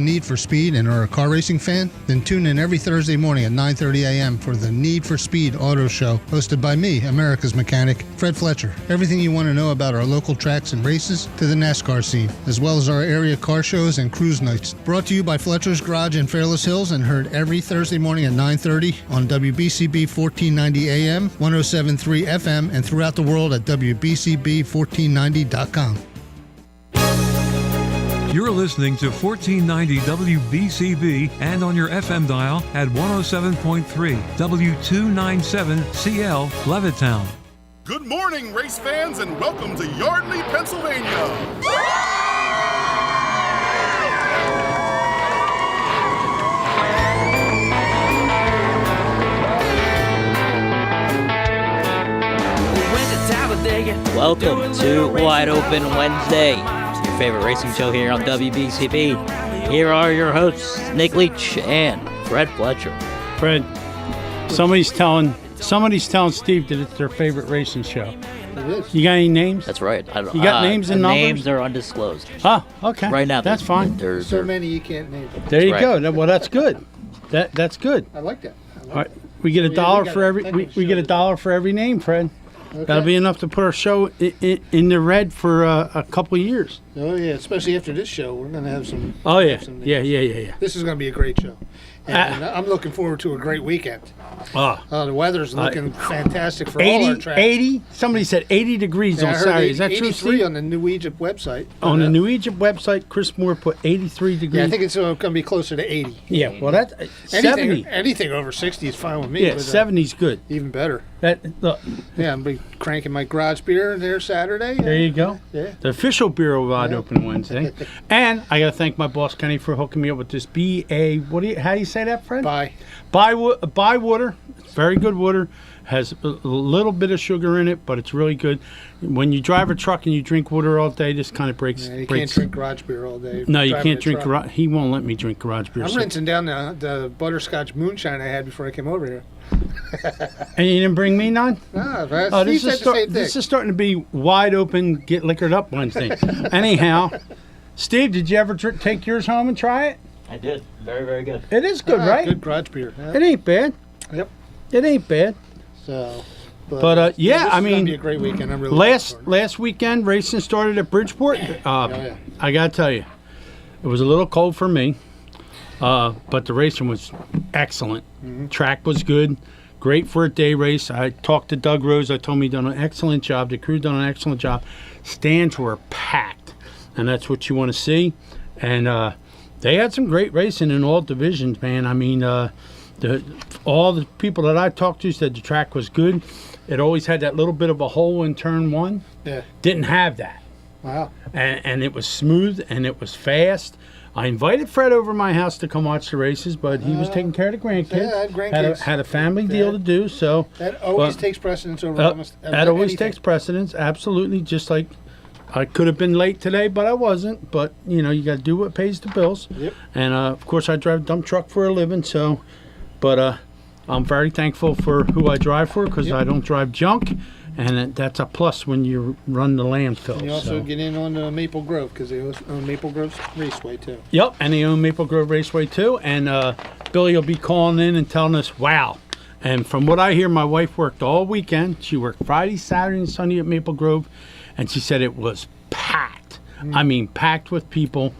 the need for speed and are a car racing fan? Then tune in every Thursday morning at 9:30 a.m. for the Need for Speed Auto Show, hosted by me, America's mechanic, Fred Fletcher. Everything you want to know about our local tracks and races to the NASCAR scene, as well as our area car shows and cruise nights. Brought to you by Fletcher's Garage in Fairless Hills and heard every Thursday morning at 9:30 on WBCB 1490 AM, 107.3 FM, and throughout the world at WBCB1490.com. You're listening to 1490 WBCB and on your FM dial at 107.3 W297CL Levittown. Good morning, race fans, and welcome to Yardley, Pennsylvania. Welcome to Wide Open Wednesday, your favorite racing show here on WBCB. Here are your hosts, Nick Leach and Fred Fletcher. Fred, somebody's telling Steve that it's their favorite racing show. It is. You got any names? That's right. You got names and numbers? Names are undisclosed. Oh, okay. Right now, that's fine. So many you can't name. There you go. Well, that's good. That's good. I like that. All right, we get $1 for every. We get $1 for every name, Fred. Okay. That'll be enough to put our show in the red for a couple of years. Oh yeah, especially after this show, we're gonna have some. Oh yeah, have some yeah. This is gonna be a great show, and I'm looking forward to a great weekend. The weather's looking fantastic for all our tracks. 80. Somebody said 80 degrees on Saturday. Is that true, Steve? on the New Egypt website. On the New Egypt website, Chris Moore put 83 degrees. Yeah, I think it's going to be closer to 80. Yeah, well, that's 70. Anything over 60 is fine with me. Yeah, 70's good. Even better. Look. Yeah, I'm be cranking my garage beer there Saturday. There you go. Yeah. The official beer of Wide Open Wednesday. And I got to thank my boss Kenny for hooking me up with this how do you say that, Fred? By water. It's very good water. Has a little bit of sugar in it, but it's really good. When you drive a truck and you drink water all day, this kind of breaks. Yeah, you can't drink garage beer all day. No, you can't drink garage. He won't let me drink garage beer. I'm rinsing down the butterscotch moonshine I had before I came over here. And you didn't bring me none? No, this is starting to be wide open, get liquored up Wednesday. Anyhow, Steve, did you ever take yours home and try it? I did. Very, very good. It is good, right? Good garage beer. Yeah. It ain't bad. Yep. It ain't bad. So, but yeah, I mean, it's gonna be a great weekend. I'm really last weekend racing started at Bridgeport. I gotta tell you, it was a little cold for me, but the racing was excellent. Mm-hmm. Track was good, great for a day race. I talked to Doug Rose. I told him he done an excellent job. The crew done an excellent job. Stands were packed, and that's what you want to see. And they had some great racing in all divisions, man. I mean, all the people that I talked to said the track was good. It always had that little bit of a hole in turn one. Yeah. Didn't have that. Wow. And it was smooth and it was fast. I invited Fred over to my house to come watch the races, but he was taking care of the grandkids. Yeah, I had grandkids. Had a family deal to do, so. That always takes precedence over almost everything. That always takes precedence, absolutely. Just like I could have been late today, but I wasn't. But, you know, you got to do what pays the bills. Yep. And, of course, I drive a dump truck for a living, so. But I'm very thankful for who I drive for because I don't drive junk, and that's a plus when you run the landfill. And you also get in on Maple Grove because they own Maple Grove Raceway too. Yep, and they own Maple Grove Raceway too. And Billy will be calling in and telling us, wow. And from what I hear, my wife worked all weekend. She worked Friday, Saturday, and Sunday at Maple Grove, and she said it was packed. I mean, packed with people.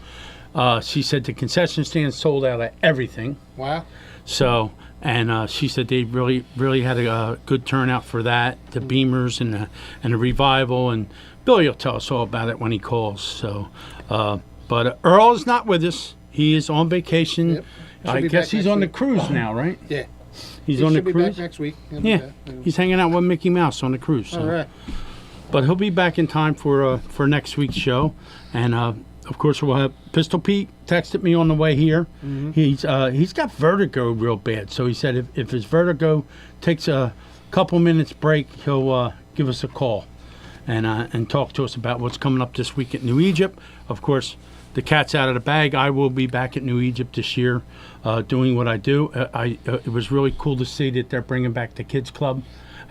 She said the concession stand sold out of everything. Wow. So, and she said they really, really had a good turnout for that, the Beamers and the Revival, and Billy will tell us all about it when he calls. So, but Earl is not with us. He is on vacation. Yep. I guess he's on the cruise now, right? Yeah. He's on the cruise. cruise. Back next week. Yeah. He's hanging out with Mickey Mouse on the cruise. So. All right. But he'll be back in time for next week's show, and of course we'll have Pistol Pete texted me on the way here. Mm-hmm. He's got vertigo real bad, so he said if his vertigo takes a couple minutes break, he'll give us a call and talk to us about what's coming up this week at New Egypt. Of course, the cat's out of the bag. I will be back at New Egypt this year doing what I do. It was really cool to see that they're bringing back the kids club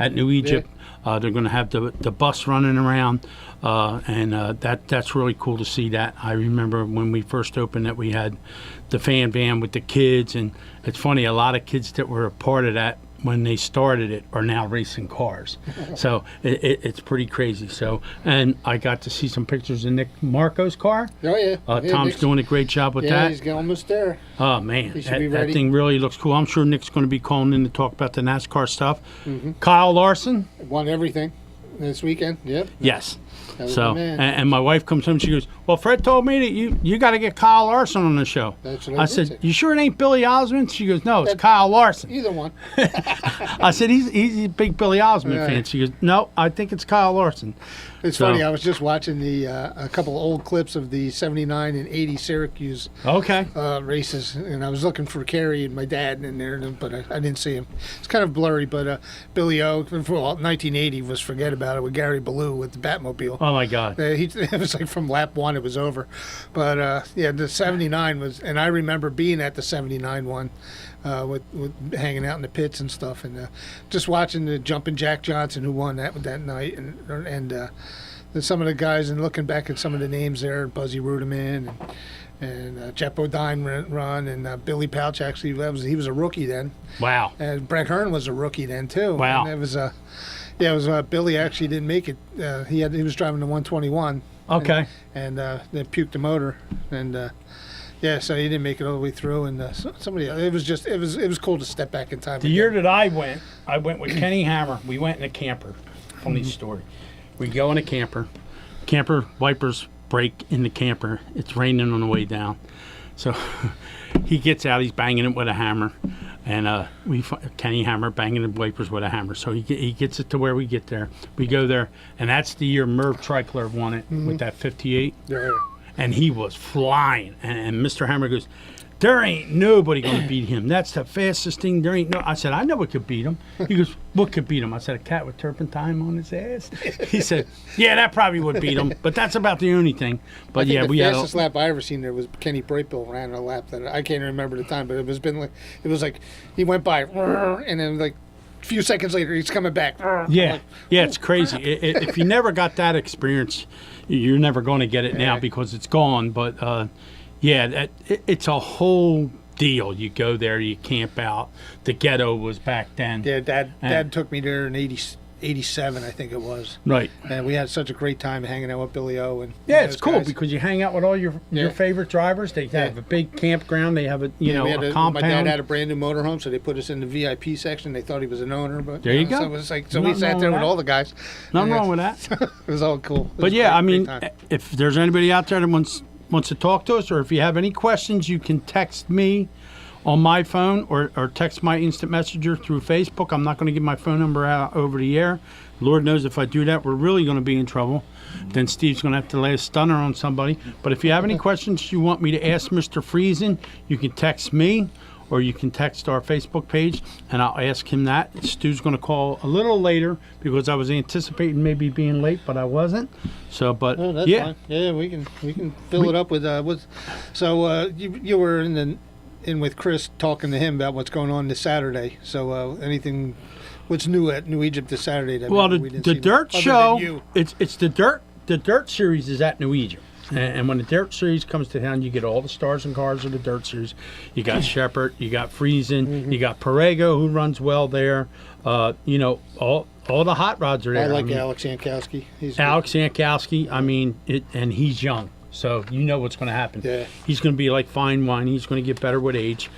at New Egypt. They're going to have the bus running around, and that's really cool to see that. I remember when we first opened it, we had the fan van with the kids, and it's funny, a lot of kids that were a part of that when they started it are now racing cars. So it's pretty crazy. So, and I got to see some pictures of Nick Marco's car. Oh, yeah. Tom's Nick's doing a great job with that. Yeah, he's almost there. Oh, man. He should be That ready. thing really looks cool. I'm sure Nick's going to be calling in to talk about the NASCAR stuff. Kyle Larson. Won everything this weekend. Yep. Yes. That was So, the man. and my wife comes home, she goes, well, Fred told me that you got to get Kyle Larson on the show. That's what I I did said, say. you sure it ain't Billy Osmond? She goes, no, it's Kyle Larson. Either one. I said, he's a big Billy Osmond Yeah. fan. She goes, no, I think it's Kyle Larson. It's So- funny. I was just watching a couple old clips of the '79 and '80 Syracuse Okay. races, and I was looking for Kerry and my dad in there, but I didn't see him. It's kind of blurry, but Billy O, 1980 was forget about it with Gary Ballou with the Batmobile. Oh, my God. It was like from lap one, it was over. But yeah, the '79 was, and I remember being at the '79 one. With hanging out in the pits and stuff, and just watching the Jumpin' Jack Johnson who won that night, and some of the guys, and looking back at some of the names there, Buzzy Ruderman and Jeff Bodine run, and Billy Pouch actually he was a rookie then, Wow. and Brett Hearn was a rookie then too. Wow. And it was Billy actually didn't make it. He was driving the 121. Okay. And they puked the motor, and. Yeah, so he didn't make it all the way through, and somebody. It was cool to step back in time. The year that I went with Kenny Hammer. We went in a camper. Funny story. We go in a camper. Camper wipers break in the camper. It's raining on the way down. So he gets out. He's banging it with a hammer, and Kenny Hammer banging the wipers with a hammer. So he gets it to where we get there. We go there, and that's the year Merv Trickler won it with that 58. Yeah. And he was flying. And Mr. Hammer goes, there ain't nobody going to beat him. That's the fastest thing. There ain't no. I said, I know what could beat him. He goes, what could beat him? I said, a cat with turpentine on his ass. He said, yeah, that probably would beat him. But that's about the only thing. But yeah, we the had fastest lap I ever seen there was Kenny Brightbill ran a lap that I can't remember the time, but it was like he went by, and then like a few seconds later he's coming back. Yeah, it's crazy. If you never got that experience, you're never going to get it now because it's gone. But it's a whole deal. You go there, you camp out. The ghetto was back then. Yeah, Dad took me there in '87, I think it was. Right. And we had such a great time hanging out with Billy O. And Yeah, it's those cool guys. because you hang out with all your favorite drivers. They have a big campground. They have a We had a compound. My dad had a brand new motorhome, so they put us in the VIP section. They thought he was an owner, but There you go. So it was like we Nothing sat wrong there with with that. all the guys. Nothing Yeah. wrong with that. It was all cool. It was But yeah, great- I mean, great time. if there's anybody out there that wants to talk to us, or if you have any questions, you can text me on my phone or text my instant messenger through Facebook. I'm not going to give my phone number out over the air. Lord knows if I do that, we're really going to be in trouble. Then Steve's going to have to lay a stunner on somebody. But if you have any questions you want me to ask Mr. Friesen, you can text me or you can text our Facebook page, and I'll ask him that. Stu's going to call a little later because I was anticipating maybe being late, but I wasn't. So, but Oh, that's yeah. fine. Yeah, we can fill it up with So you were in with Chris talking to him about what's going on this Saturday. So anything, what's new at New Egypt this Saturday? That Well, we didn't see? the dirt Other than show, you. it's the dirt. The dirt series is at New Egypt, and when the dirt series comes to town, you get all the stars and cars of the dirt series. You got Shepard, you got Friesen, you got Perego, who runs well there. All the hot rods are there. I like mean, Alex Jankowski. He's Alex Jankowski. I mean, and he's young, so you know what's going to happen. Yeah. He's going to be like fine wine. He's going to get better with age.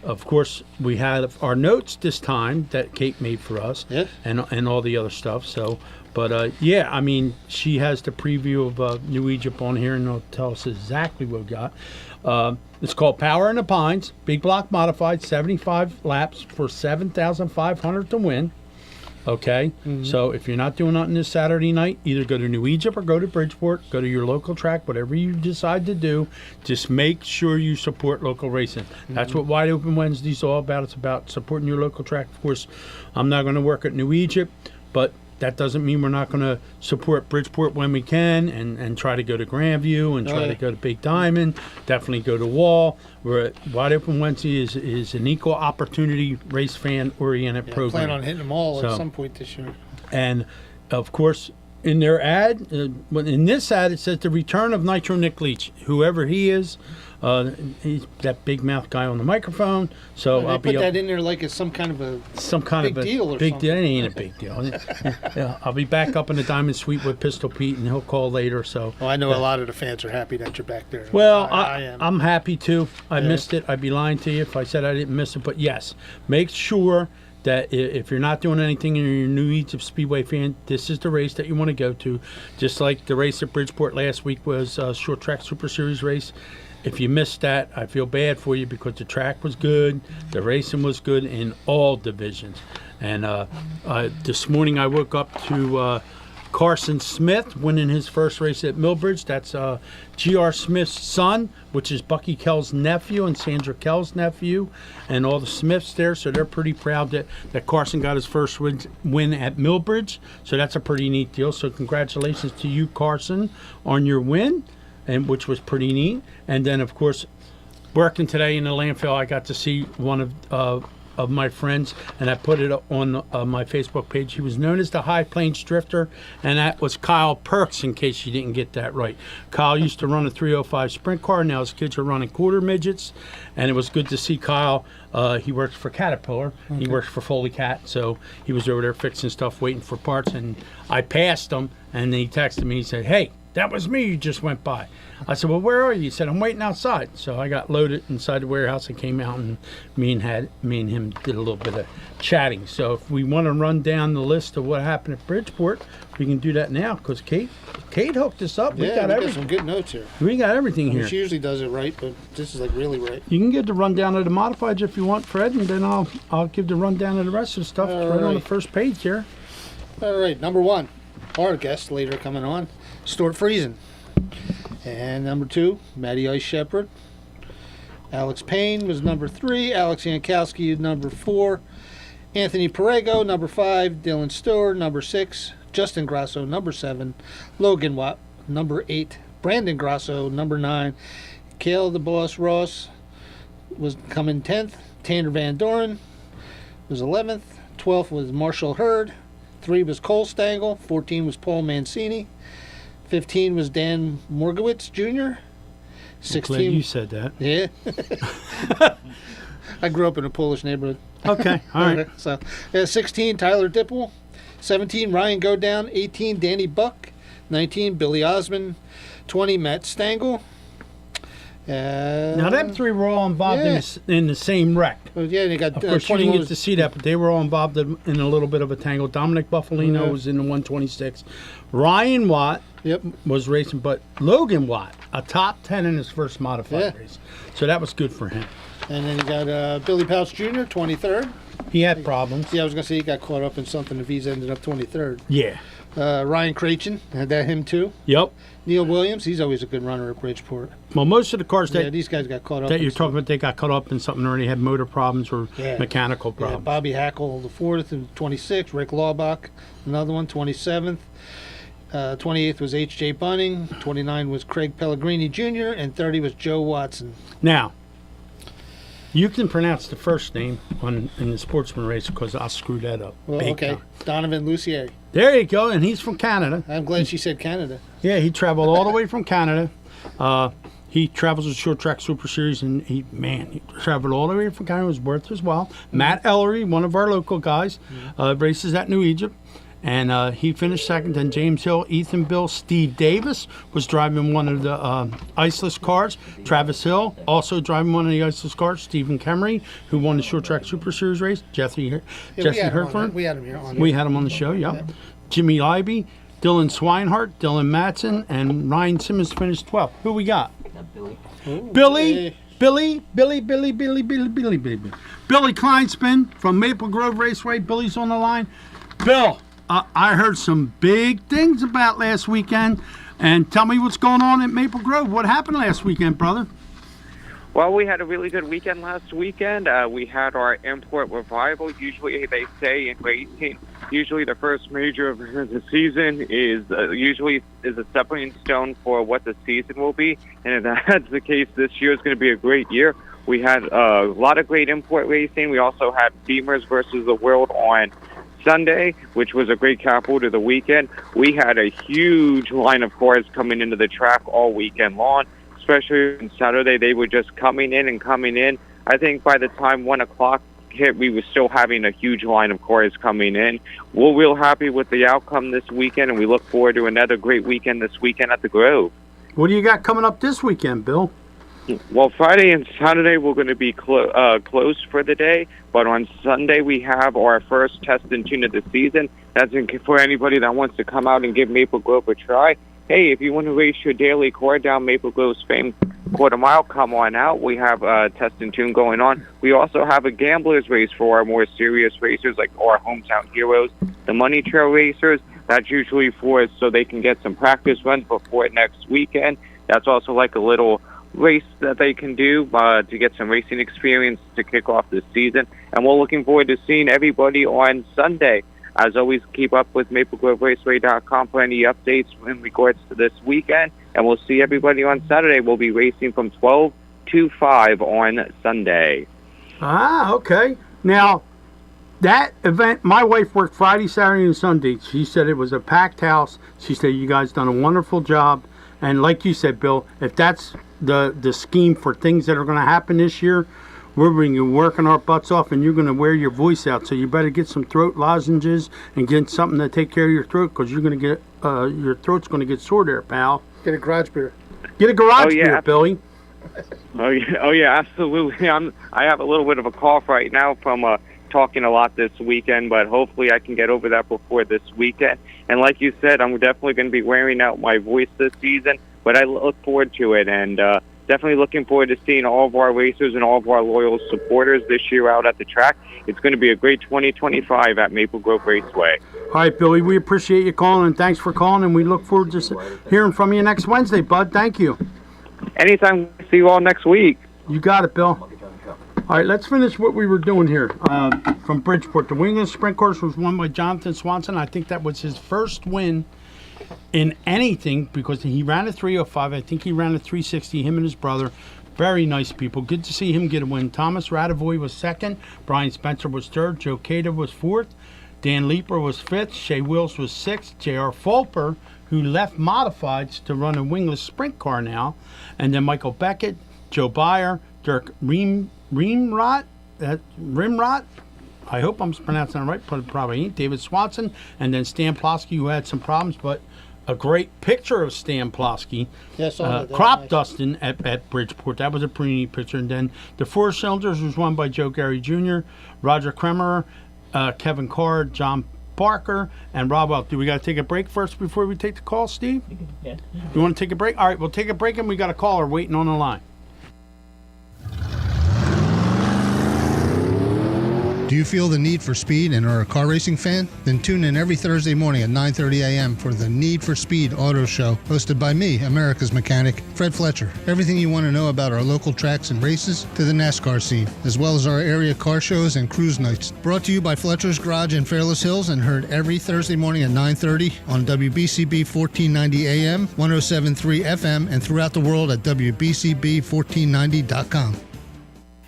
Of course, we had our notes this time that Kate made for us, and all the other stuff. So, but yeah, I mean, she has the preview of New Egypt on here, and it'll tell us exactly what we got. It's called Power in the Pines, big block modified, 75 laps for $7,500 to win. Okay, so if you're not doing nothing this Saturday night, either go to New Egypt or go to Bridgeport, go to your local track, whatever you decide to do, just make sure you support local racing. That's what Wide Open Wednesday's all about. It's about supporting your local track. Of course, I'm not going to work at New Egypt, but that doesn't mean we're not going to support Bridgeport when we can and try to go to Grandview and try to go to Big Diamond. Definitely go to Wall. We're Wide Open Wednesday is an equal opportunity race fan oriented program. Plan on hitting them all at some point this year. And of course, in their ad, in this ad, it says the return of Nitro Nick Leach, whoever he is. He's that big mouth guy on the microphone. So I'll put that in there like it's some kind of a big deal or big something. deal. It ain't a big deal. Yeah, I'll be back up in the Diamond Suite with Pistol Pete, and he'll call later. So I know a lot of the fans are happy that you're back there. Well, I am. I'm happy too. I missed it. I'd be lying to you if I said I didn't miss it. But yes, make sure that if you're not doing anything and you're a new Egypt Speedway fan, this is the race that you want to go to. Just like the race at Bridgeport last week was a short track Super Series race. If you missed that, I feel bad for you because the track was good, the racing was good in all divisions. And this morning I woke up to Carson Smith winning his first race at Millbridge. That's G.R. Smith's son, which is Bucky Kell's nephew and Sandra Kell's nephew, and all the Smiths there. So they're pretty proud that Carson got his first win at Millbridge. So that's a pretty neat deal. So congratulations to you, Carson, on your win, and which was pretty neat. And then, of course, working today in the landfill, I got to see one of my friends, and I put it on my Facebook page. He was known as the High Plains Drifter, and that was Kyle Perks, in case you didn't get that right. Kyle used to run a 305 sprint car. Now his kids are running quarter midgets, and it was good to see Kyle. He works for Caterpillar. Okay. He works for Foley Cat, so he was over there fixing stuff, waiting for parts, and I passed him, and he texted me. He said, "Hey, that was me, you just went by." I said, "Well, where are you?" He said, "I'm waiting outside." So I got loaded inside the warehouse and came out, and me and him did a little bit of chatting. So if we want to run down the list of what happened at Bridgeport, we can do that now because Kate hooked us up. We got some good notes here. We got everything here. She usually does it right, but this is like really right. You can give the rundown of the modifieds if you want, Fred, and then I'll give the rundown of the rest of the stuff. It's right on the first page here. All right, number one, our guest later coming on, Stuart Friesen. And number two, Matty Ice Shepherd. Alex Payne was number 3. Alex Yankowski, number 4. Anthony Perego, number 5. Dylan Stewart, number 6. Justin Grasso, number 7. Logan Watt, number 8. Brandon Grasso, number 9. Cale the Boss Ross was coming 10th. Tanner Van Doren was 11th. 12th was Marshall Hurd. 3 was Cole Stengel. 14 was Paul Mancini. 15 was Dan Morgowitz Jr. 16. I'm glad you said that. Yeah. I grew up in a Polish neighborhood. Okay, all right. So, 16, Tyler Dipple. 17, Ryan Godown. 18, Danny Buck. 19, Billy Osmond. 20, Matt Stengel. Now, them 3 were all involved in the same wreck. Yeah, they got. Of course, you didn't get to see that, but they were all involved in a little bit of a tangle. Dominic Buffalino was in the 126. Ryan Watt was racing, but Logan Watt, a top 10 in his first modified race. So that was good for him. And then you got Billy Pouch Jr., 23rd. He had problems. Yeah, I was going to say he got caught up in something if he's ended up 23rd. Yeah. Ryan Krachin, had that him too. Yep. Neil Williams, he's always a good runner at Bridgeport. Well, most of the cars these guys got caught up. That you're talking about, they got caught up in something, or they had motor problems or mechanical problems. Yeah, Bobby Hackle, the 4th and 26th. Rick Laubach, another one, 27th. 28th was H.J. Bunning. 29 was Craig Pellegrini Jr. And 30 was Joe Watson. Now, you can pronounce the first name in the sportsman race because I'll screw that up. Well, okay. Time. Donovan Lucier. There you go, and he's from Canada. I'm glad she said Canada. Yeah, he traveled all the way from Canada. He travels with Short Track Super Series, and he traveled all the way from Canada. It was worth as well. Matt Ellery, one of our local guys, races at New Egypt. And he finished second. Then James Hill, Ethan Bill, Steve Davis was driving one of the Iceless cars. Travis Hill also driving one of the Iceless cars. Stephen Kemery, who won the Short Track Super Series race. Jesse Herford. We had him here. We had him on the show, yeah. Jimmy Leiby, Dylan Swinehart, Dylan Matson, and Ryan Simmons finished 12th. Who we got? Billy Kleinspin from Maple Grove Raceway. Billy's on the line. Bill, I heard some big things about last weekend, and tell me what's going on at Maple Grove. What happened last weekend, brother? Well, we had a really good weekend last weekend. We had our import revival. Usually, they say in racing, usually the first major of the season is a stepping stone for what the season will be. And if that's the case, this year is going to be a great year. We had a lot of great import racing. We also had Beamers versus the World on Sunday, which was a great capital to the weekend. We had a huge line of cars coming into the track all weekend long. Especially on Saturday, they were just coming in. I think by the time 1 o'clock hit, we were still having a huge line of cars coming in. We're real happy with the outcome this weekend, and we look forward to another great weekend this weekend at the Grove. What do you got coming up this weekend, Bill? Well, Friday and Saturday we're going to be closed for the day, but on Sunday we have our first test and tune of the season. That's for anybody that wants to come out and give Maple Grove a try. Hey, if you want to race your daily core down Maple Grove's famed quarter mile, come on out. We have a test and tune going on. We also have a gambler's race for our more serious racers, like our hometown heroes, the Money Trail racers. That's usually for so they can get some practice runs before next weekend. That's also like a little race that they can do to get some racing experience to kick off the season. And we're looking forward to seeing everybody on Sunday. As always, keep up with MapleGroveRaceway.com for any updates in regards to this weekend. And we'll see everybody on Saturday. We'll be racing from 12 to 5 on Sunday. Ah, okay. Now, that event, my wife worked Friday, Saturday, and Sunday. She said it was a packed house. She said you guys done a wonderful job. And like you said, Bill, if that's the scheme for things that are going to happen this year, we're working our butts off, and you're going to wear your voice out. So you better get some throat lozenges and get something to take care of your throat, because you're going to get your throat's going to get sore there, pal. Get a garage beer. Get a garage beer, Billy. Oh yeah, absolutely. I have a little bit of a cough right now from talking a lot this weekend, but hopefully I can get over that before this weekend. And like you said, I'm definitely going to be wearing out my voice this season, but I look forward to it, and definitely looking forward to seeing all of our racers and all of our loyal supporters this year out at the track. It's going to be a great 2025 at Maple Grove Raceway. All right, Billy, we appreciate you calling, and thanks for calling, and we look forward to hearing from you next Wednesday, bud. Thank you. Anytime. See you all next week. You got it, Bill. All right, let's finish what we were doing here. From Bridgeport, the wingless sprint course was won by Jonathan Swanson. I think that was his first win in anything, because he ran a 305. I think he ran a 360, him and his brother. Very nice people. Good to see him get a win. Thomas Radavoy was second. Brian Spencer was third. Joe Cada was fourth. Dan Leeper was fifth. Shea Wills was sixth. J.R. Fulper, who left Modifieds to run a wingless sprint car now. And then Michael Beckett, Joe Byer, Dirk Rimrot. I hope I'm pronouncing it right, but probably ain't. David Swanson, and then Stan Plosky, who had some problems, but a great picture of Stan Plosky. Yes, crop nice. Dusting at Bridgeport. That was a pretty neat picture. And then the Four Cylinders was won by Joe Gary Jr., Roger Kremer, Kevin Carr, John Parker, and Rob Welch. Do we got to take a break first before we take the call, Steve? Yeah. You want to take a break? All right, we'll take a break, and we got a caller waiting on the line. Do you feel the need for speed and are a car racing fan? Then tune in every Thursday morning at 9:30 a.m. for the Need for Speed Auto Show, hosted by me, America's mechanic, Fred Fletcher. Everything you want to know about our local tracks and races to the NASCAR scene, as well as our area car shows and cruise nights. Brought to you by Fletcher's Garage in Fairless Hills and heard every Thursday morning at 9:30 on WBCB 1490 AM, 107.3 FM, and throughout the world at WBCB1490.com.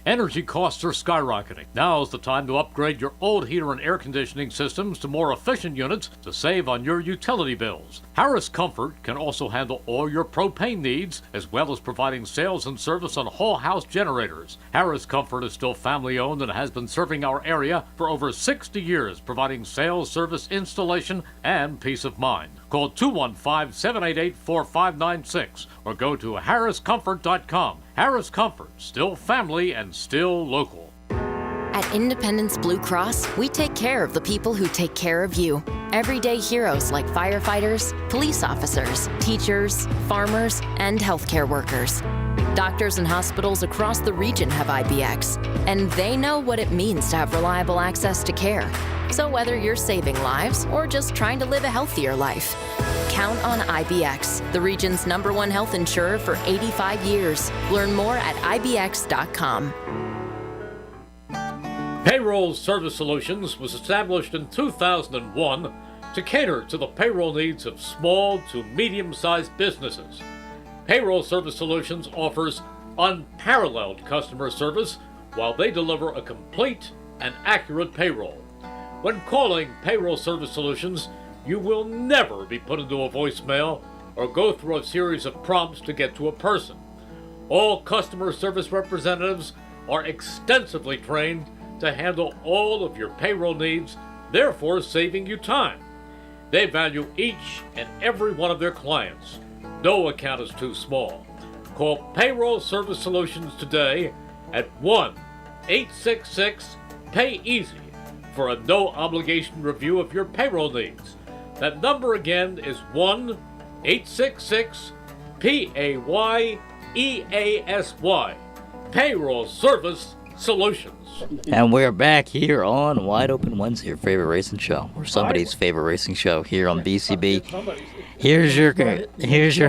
Energy costs are skyrocketing. Now is the time to upgrade your old heater and air conditioning systems to more efficient units to save on your utility bills. Harris Comfort can also handle all your propane needs, as well as providing sales and service on whole house generators. Harris Comfort is still family owned and has been serving our area for over 60 years, providing sales, service, installation, and peace of mind. Call 215-788-4596 or go to harriscomfort.com. Harris Comfort, still family and still local. At Independence Blue Cross, we take care of the people who take care of you. Everyday heroes like firefighters, police officers, teachers, farmers, and healthcare workers. Doctors and hospitals across the region have IBX, and they know what it means to have reliable access to care. So whether you're saving lives or just trying to live a healthier life, Count on IBX, the region's #1 health insurer for 85 years. Learn more at IBX.com. Payroll Service Solutions was established in 2001 to cater to the payroll needs of small to medium-sized businesses. Payroll Service Solutions offers unparalleled customer service while they deliver a complete and accurate payroll. When calling Payroll Service Solutions, you will never be put into a voicemail or go through a series of prompts to get to a person. All customer service representatives are extensively trained to handle all of your payroll needs, therefore saving you time. They value each and every one of their clients. No account is too small. Call Payroll Service Solutions today at 1-866-PAY-EASY for a no-obligation review of your payroll needs. That number again is 1-866-PAYEASY. Payroll Service Solutions. And we're back here on Wide Open Wednesday, your favorite racing show, or somebody's favorite racing show here on BCB. Here's your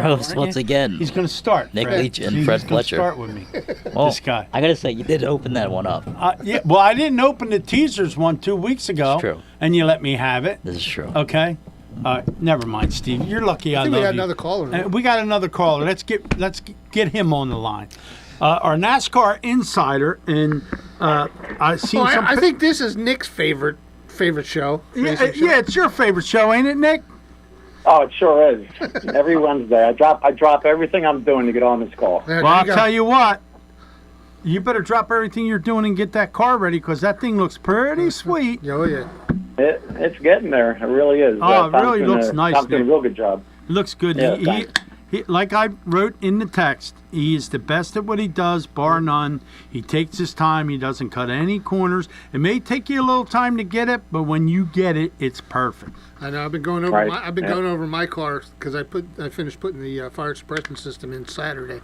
host once again. He's going to start. Nick Leach and Fred Fletcher. Start with me. Well, This guy. I gotta say, you did open that one up. Yeah. Well, I didn't open the teasers one 2 weeks ago. It's true. And you let me have it. This is true. Okay. Never mind, Steve. You're lucky I think love we got you. another caller. We got another caller. Let's get him on the line. Our NASCAR insider, and I've seen some. I think this is Nick's favorite show. Yeah, it's your favorite show, ain't it, Nick? Oh, it sure is. Every Wednesday, I drop everything I'm doing to get on this call. Yeah, Well, I'll tell you what. You better drop everything you're doing and get that car ready, because that thing looks pretty sweet. Oh yeah. It's getting there. It really is. Oh, it really looks nice, Tom's doing a Nick. real good job. It looks good. Yeah, He, thanks. like I wrote in the text, he is the best at what he does, bar none. He takes his time. He doesn't cut any corners. It may take you a little time to get it, but when you get it, it's perfect. I know. I've been going over. Right. Going over my car because I finished putting the fire suppression system in Saturday,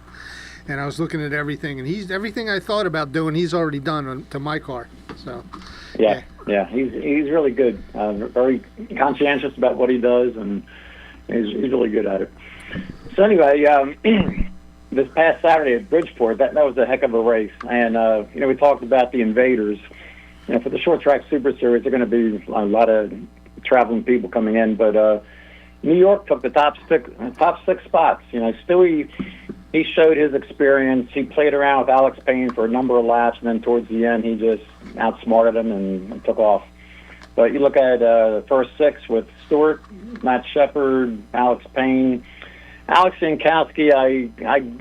and I was looking at everything, and everything I thought about doing, he's already done to my car. So. Yeah. He's really good. Very conscientious about what he does, and he's really good at it. So anyway, this past Saturday at Bridgeport, that was a heck of a race, and we talked about the invaders. For the short track Super Series, there are going to be a lot of traveling people coming in, but New York took the top six spots. Stewie, he showed his experience. He played around with Alex Payne for a number of laps, and then towards the end, he just outsmarted him and took off. But you look at the first six with Stewart, Matt Shepard, Alex Payne, Alex Jankowski.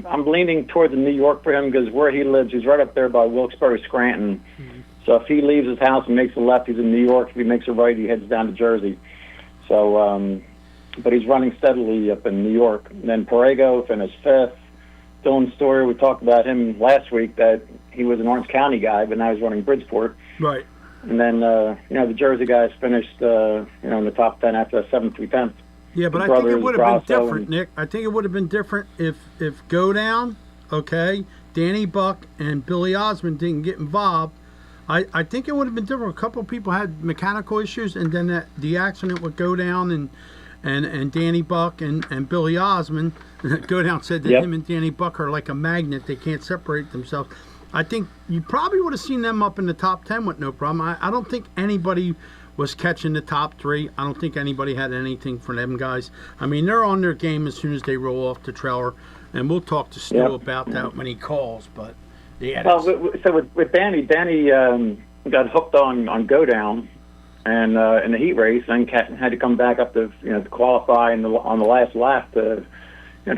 I'm leaning toward the New York for him because where he lives, he's right up there by Wilkes-Barre, Scranton. Mm-hmm. So if he leaves his house and makes a left, he's in New York. If he makes a right, he heads down to Jersey. So, but he's running steadily up in New York. And then Perego finished fifth. Dylan Story, we talked about him last week, that he was an Orange County guy, but now he's running Bridgeport. Right. And then, the Jersey guys finished, in the top 10 after 7th through 10th. Yeah, but I think it would have been different, Nick. I think it would have been different if Go Down, Danny Buck and Billy Osmond didn't get involved. I think it would have been different. A couple of people had mechanical issues, and then the accident would Go Down and Danny Buck and Billy Osmond. Go Down said that him and Danny Buck are like a magnet. They can't separate themselves. I think you probably would have seen them up in the top 10 with no problem. I don't think anybody was catching the top three. I don't think anybody had anything for them guys. I mean, they're on their game as soon as they roll off the trailer, and we'll talk to Stu about that when he calls. But yeah. Well, so with Danny got hooked on Go Down, and in the heat race, and had to come back up to qualify on the last lap to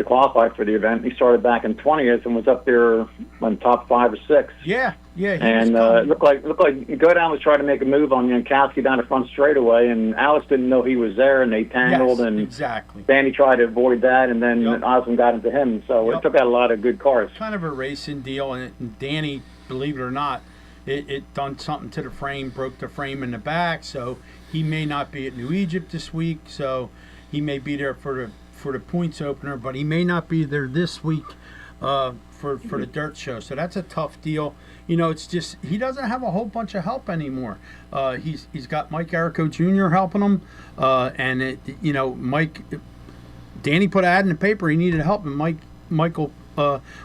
qualify for the event. He started back in 20th and was up there on top 5 or 6. Yeah. And it looked like Go Down was trying to make a move on Jankowski down the front straightaway, and Alex didn't know he was there, and they tangled, and exactly. Danny tried to avoid that, and then Osmond got into him. So it took out a lot of good cars. Kind of a racing deal, and Danny, believe it or not, it done something to the frame, broke the frame in the back, so he may not be at New Egypt this week, so he may be there for the points opener, but he may not be there this week for the dirt show. So that's a tough deal. It's just he doesn't have a whole bunch of help anymore. He's got Mike Errico Jr. helping him, and Mike Danny put an ad in the paper. He needed help, and Michael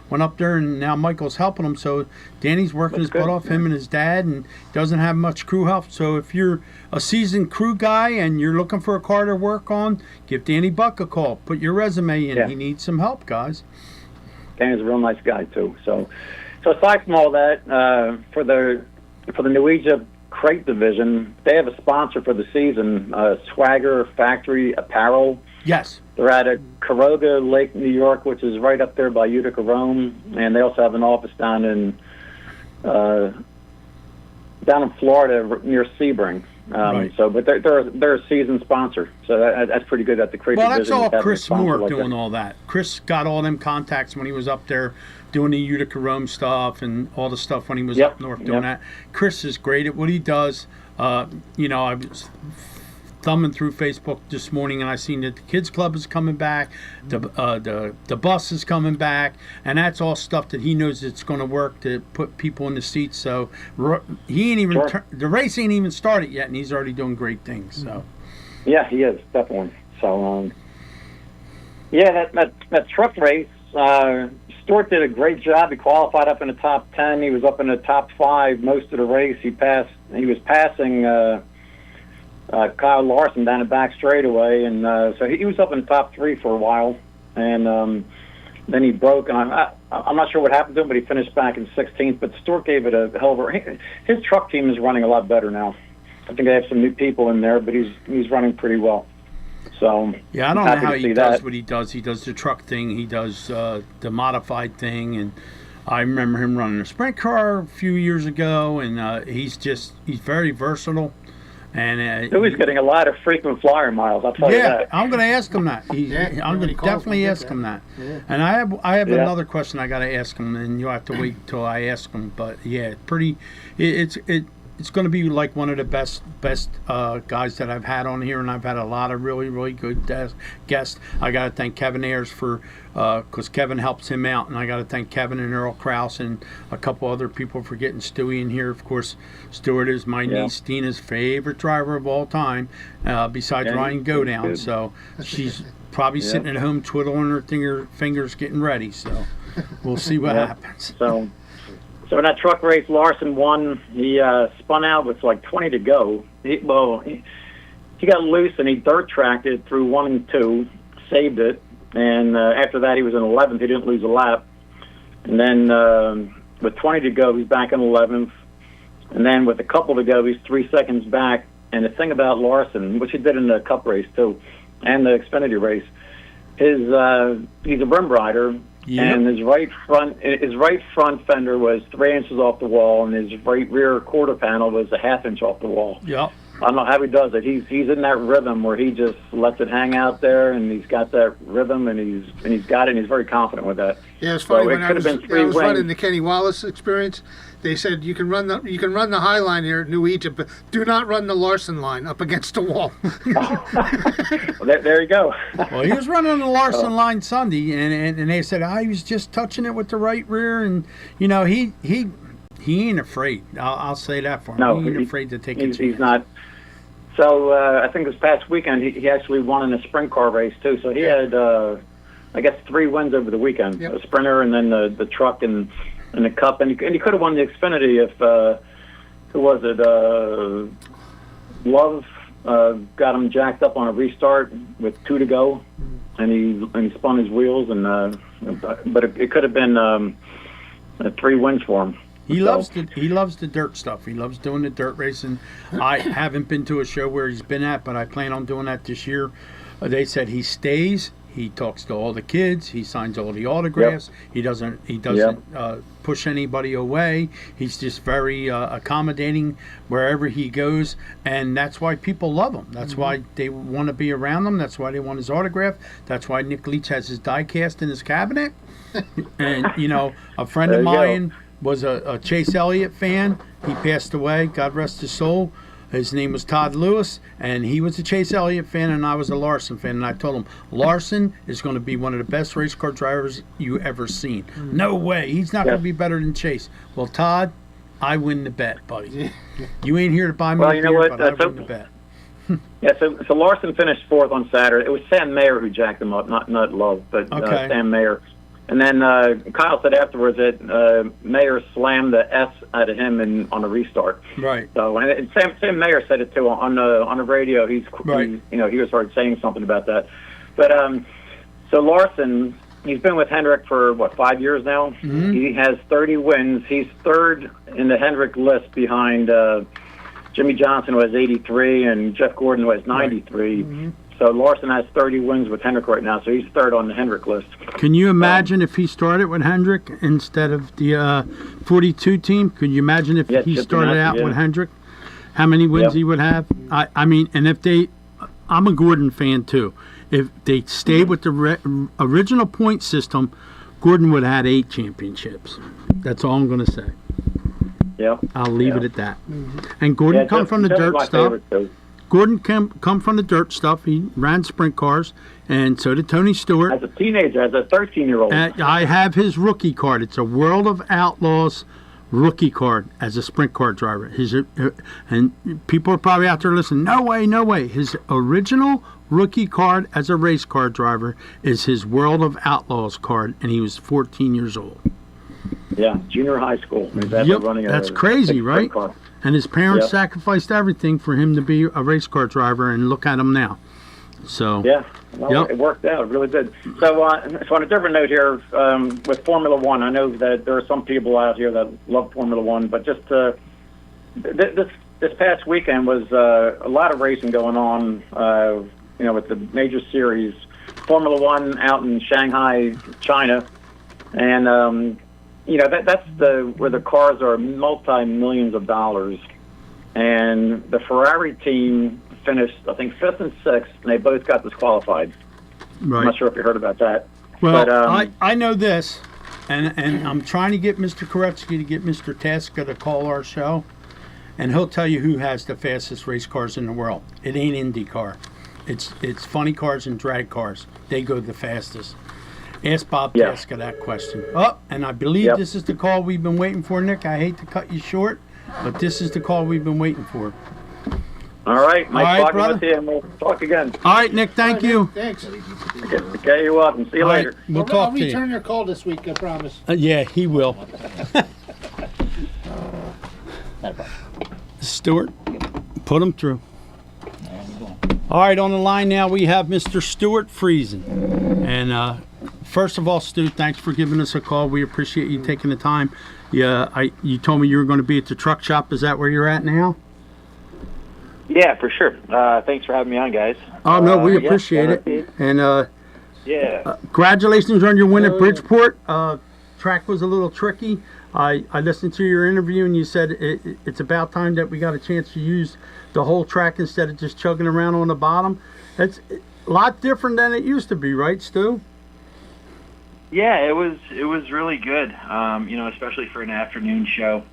went up there, and now Michael's helping him. So Danny's working his butt off, him and his dad, and doesn't have much crew help. So if you're a seasoned crew guy and you're looking for a car to work on, give Danny Buck a call. Put your resume in. He needs some help, guys. Danny's a real nice guy too. So aside from all that, for the New Egypt crate division, they have a sponsor for the season, Swagger Factory Apparel. Yes. They're at a Caroga Lake, New York, which is right up there by Utica, Rome, and they also have an office down in Florida near Sebring. Right. So, but they're a season sponsor, so that's pretty good at the crate division. Well, that's all Chris Moore like doing all that. Chris got all them contacts when he was up there doing the Utica Rome stuff and all the stuff when he was up north doing that. Chris is great at what he does. I was thumbing through Facebook this morning, and I seen that the kids club is coming back, the bus is coming back, and that's all stuff that he knows it's going to work to put people in the seats. So he ain't even the race ain't even started yet, and he's already doing great things. So yeah, he is definitely. So that truck race, Stewart did a great job. He qualified up in the top 10. He was up in the top 5 most of the race. He was passing Kyle Larson down the back straightaway, and so he was up in the top 3 for a while, and then he broke. And I'm not sure what happened to him, but he finished back in 16th. But Stewart gave it a hell of a. His truck team is running a lot better now. I think they have some new people in there, but he's running pretty well. So yeah, I don't know how he does what he does. He does the truck thing. He does the modified thing, and I remember him running a sprint car a few years ago, and he's very versatile. And he's getting a lot of frequent flyer miles. I'll tell you that. Yeah, I'm going to ask him that. I'm going to definitely ask him that. Yeah. And I have another question I got to ask him, and you'll have to wait till I ask him. But yeah, it's going to be like one of the best guys that I've had on here, and I've had a lot of really, really good guests. I got to thank Kevin Ayers because Kevin helps him out, and I got to thank Kevin and Earl Krause and a couple other people for getting Stewie in here. Of course, Stewart is my niece Dina's favorite driver of all time, besides Ryan Godown. So she's probably sitting at home twiddling her fingers getting ready. So we'll see what happens. So in that truck race, Larson won. He spun out with like 20 to go. He got loose and he dirt tracked it through 1 and 2, saved it, and after that he was in 11th. He didn't lose a lap. And then with 20 to go, he's back in 11th. And then with a couple to go, he's 3 seconds back. And the thing about Larson, which he did in the Cup race too, and the Xfinity race, he's a rim rider. Yep. And his right front fender was 3 inches off the wall, and his right rear quarter panel was a 1/2 inch off the wall. Yep. I don't know how he does it. He's in that rhythm where he just lets it hang out there, and he's got that rhythm, and he's got it, and he's very confident with that. Yeah, it's funny. So when I was running the Kenny Wallace experience, they said you can run the high line here at New Egypt, but do not run the Larson line up against the wall. Well, there you go. Well, he was running the Larson line Sunday, and they said he was just touching it with the right rear, and he ain't afraid. I'll say that for him. No, he ain't afraid to take a chance. He's not. So I think this past weekend he actually won in a sprint car race too. So he had I guess 3 wins over the weekend: a sprinter, and then the truck and the Cup, and he could have won the Xfinity if who was it? Love got him jacked up on a restart with 2 to go, and he spun his wheels, and but it could have been 3 wins for him. He loves the dirt stuff. He loves doing the dirt racing. I haven't been to a show where he's been at, but I plan on doing that this year. They said he stays. He talks to all the kids. He signs all the autographs. Yep. He doesn't push anybody away. He's just very accommodating wherever he goes, and that's why people love him. That's why they want to be around him. That's why they want his autograph. That's why Nick Leach has his die cast in his cabinet. And a friend of mine was a Chase Elliott fan. He passed away, God rest his soul. His name was Todd Lewis, and he was a Chase Elliott fan, and I was a Larson fan. And I told him, Larson is going to be one of the best race car drivers you ever seen. No way. He's not going to be better than Chase. Well, Todd, I win the bet, buddy. You ain't here to buy me a beer, but I win the bet. Yeah, so Larson finished 4th on Saturday. It was Sam Mayer who jacked him up, not Love, but Sam Mayer. And then Kyle said afterwards that Mayer slammed the S out of him on a restart. Right. So and Sam Mayer said it too on the radio. He was heard saying something about that. But so Larson, he's been with Hendrick for 5 years now. Mm-hmm. He has 30 wins. He's 3rd in the Hendrick list behind Jimmy Johnson, who has 83, and Jeff Gordon, who has 93. Right. Mm-hmm. So Larson has 30 wins with Hendrick right now, so he's 3rd on the Hendrick list. Can you imagine if he started with Hendrick instead of the 42 team? Could you imagine if he started out with Hendrick? How many wins he would have? I mean, and if I'm a Gordon fan too. If they stayed with the original point system, Gordon would have had 8 championships. That's all I'm going to say. Yeah. I'll leave it at that. Mm-hmm. And Gordon come from the dirt stuff. Gordon come from the dirt stuff. He ran sprint cars, and so did Tony Stewart. As a teenager, as a 13-year-old. I have his rookie card. It's a World of Outlaws rookie card as a sprint car driver. And people are probably out there listening, no way. His original rookie card as a race car driver is his World of Outlaws card, and he was 14 years old. Yeah, junior high school. That's crazy, right? Car. And his parents sacrificed everything for him to be a race car driver, and look at him now. So it worked out. It really did. So on a different note here, with Formula One, I know that there are some people out here that love Formula One, but just this past weekend was a lot of racing going on. With the major series, Formula One out in Shanghai, China, and that's where the cars are multi-millions of dollars. And the Ferrari team finished, I think, 5th and 6th, and they both got disqualified. Right. I'm not sure if you heard about that. Well, but, I know this, and I'm trying to get Mr. Koretsky to get Mr. Tasca to call our show, and he'll tell you who has the fastest race cars in the world. It ain't IndyCar. It's funny cars and drag cars. They go the fastest. Ask Bob Tasca that question. Oh, and I believe this is the call we've been waiting for, Nick. I hate to cut you short, but this is the call we've been waiting for. All right. Nice talking with you, and we'll talk again. All right, Nick. Thank you. Thanks. Okay, you're welcome. See you later. We'll talk to you. I'll return your call this week, I promise. Yeah, he will. Stewart, put him through. All right, on the line now we have Mr. Stewart Friesen. And first of all, Stu, thanks for giving us a call. We appreciate you taking the time. You told me you were going to be at the truck shop. Is that where you're at now? Yeah, for sure. Thanks for having me on, guys. Oh, no, we appreciate it. And congratulations on your win at Bridgeport. Track was a little tricky. I listened to your interview, and you said it's about time that we got a chance to use the whole track instead of just chugging around on the bottom. It's a lot different than it used to be, right, Stu? Yeah, it was really good. Especially for an afternoon show.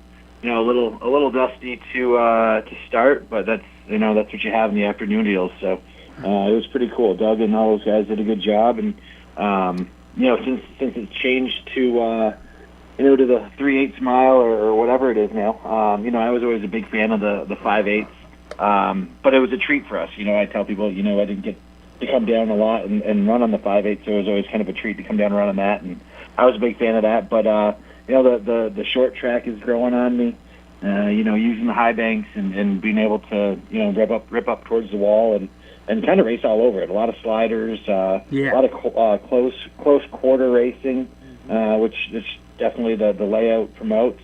A little dusty to start, but that's what you have in the afternoon deals. So it was pretty cool. Doug and all those guys did a good job, and since it's changed to to the 3/8 mile or whatever it is now. I was always a big fan of the 5/8, but it was a treat for us. I tell people, I didn't get to come down a lot and run on the 5/8, so it was always kind of a treat to come down and run on that, and I was a big fan of that. But the short track is growing on me. Using the high banks and being able to rip up towards the wall and kind of race all over it. A lot of sliders, a lot of close quarter racing, which definitely the layout promotes.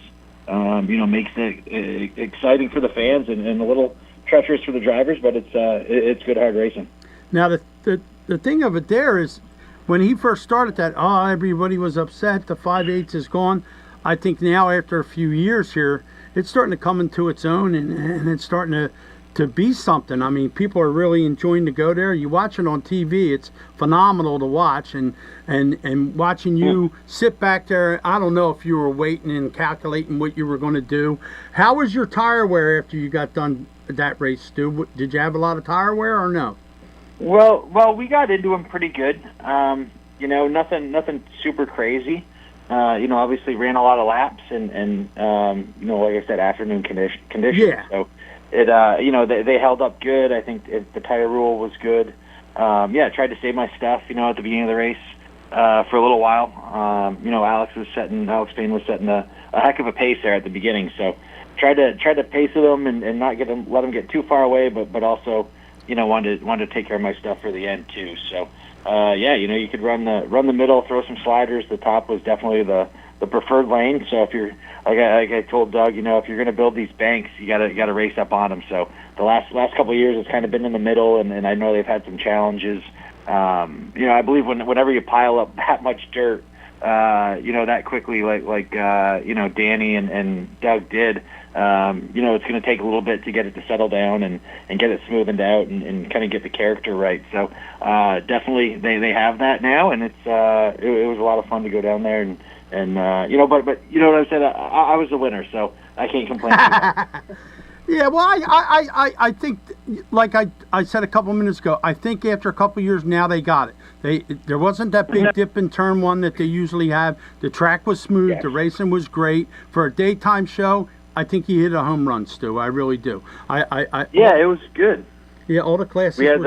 Makes it exciting for the fans and a little treacherous for the drivers, but it's good hard racing. Now the thing of it there is, when he first started that, everybody was upset. The 5/8 is gone. I think now after a few years here, it's starting to come into its own, and it's starting to be something. I mean, people are really enjoying to go there. You watch it on TV, it's phenomenal to watch, and watching you sit back there, I don't know if you were waiting and calculating what you were going to do. How was your tire wear after you got done that race, Stu? Did you have a lot of tire wear or no? Well, we got into them pretty good. Nothing super crazy. Obviously ran a lot of laps and like I said, afternoon conditions. Yeah. So, they held up good. I think the tire rule was good. Tried to save my stuff, at the beginning of the race for a little while. Alex Payne was setting a heck of a pace there at the beginning. So tried to pace with him and not let him get too far away, but also, wanted to take care of my stuff for the end too. So you could run the middle, throw some sliders. The top was definitely the preferred lane. So if you're like I told Doug, if you're going to build these banks, you got to race up on them. So the last couple of years, it's kind of been in the middle, and I know they've had some challenges. I believe whenever you pile up that much dirt, that quickly, like Danny and Doug did, it's going to take a little bit to get it to settle down and get it smoothened out and kind of get the character right. So definitely they have that now, and it was a lot of fun to go down there and but you know what I said, I was the winner, so I can't complain. Yeah, well, I think, like I said a couple minutes ago, I think after a couple years now they got it. There wasn't that big dip in turn one that they usually have. The track was smooth. Yes. The racing was great. For a daytime show, I think he hit a home run, Stu. I really do. It was good. Yeah, all the classes. We had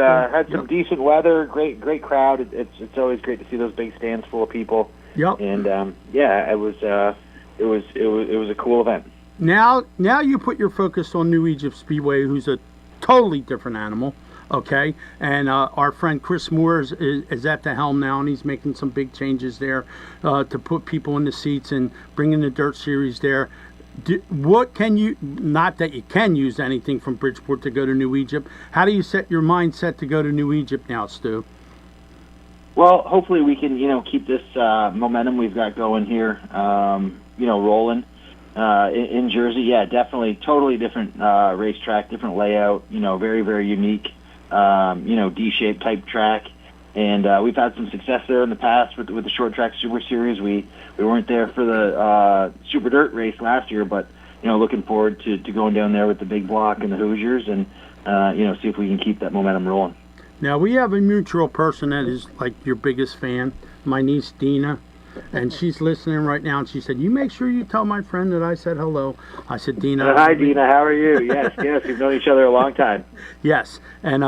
some decent weather, great crowd. It's always great to see those big stands full of people. Yep. And it was a cool event. Now you put your focus on New Egypt Speedway, who's a totally different animal, okay? And our friend Chris Moore is at the helm now, and he's making some big changes there to put people in the seats and bringing the Dirt Series there. What can you, not that you can use anything from Bridgeport to go to New Egypt, how do you set your mindset to go to New Egypt now, Stu? Well, hopefully we can, keep this momentum we've got going here, rolling. In Jersey, definitely totally different racetrack, different layout, very, very unique, D-shaped type track. And we've had some success there in the past with the short track Super Series. We weren't there for the Super Dirt race last year, but, looking forward to going down there with the big block and the Hoosiers and, see if we can keep that momentum rolling. Now, we have a mutual person that is like your biggest fan, my niece Dina. And she's listening right now, and she said, "You make sure you tell my friend that I said hello." I said, "Dina." Hi, Dina. How are you? Yes, we've known each other a long time. Yes, and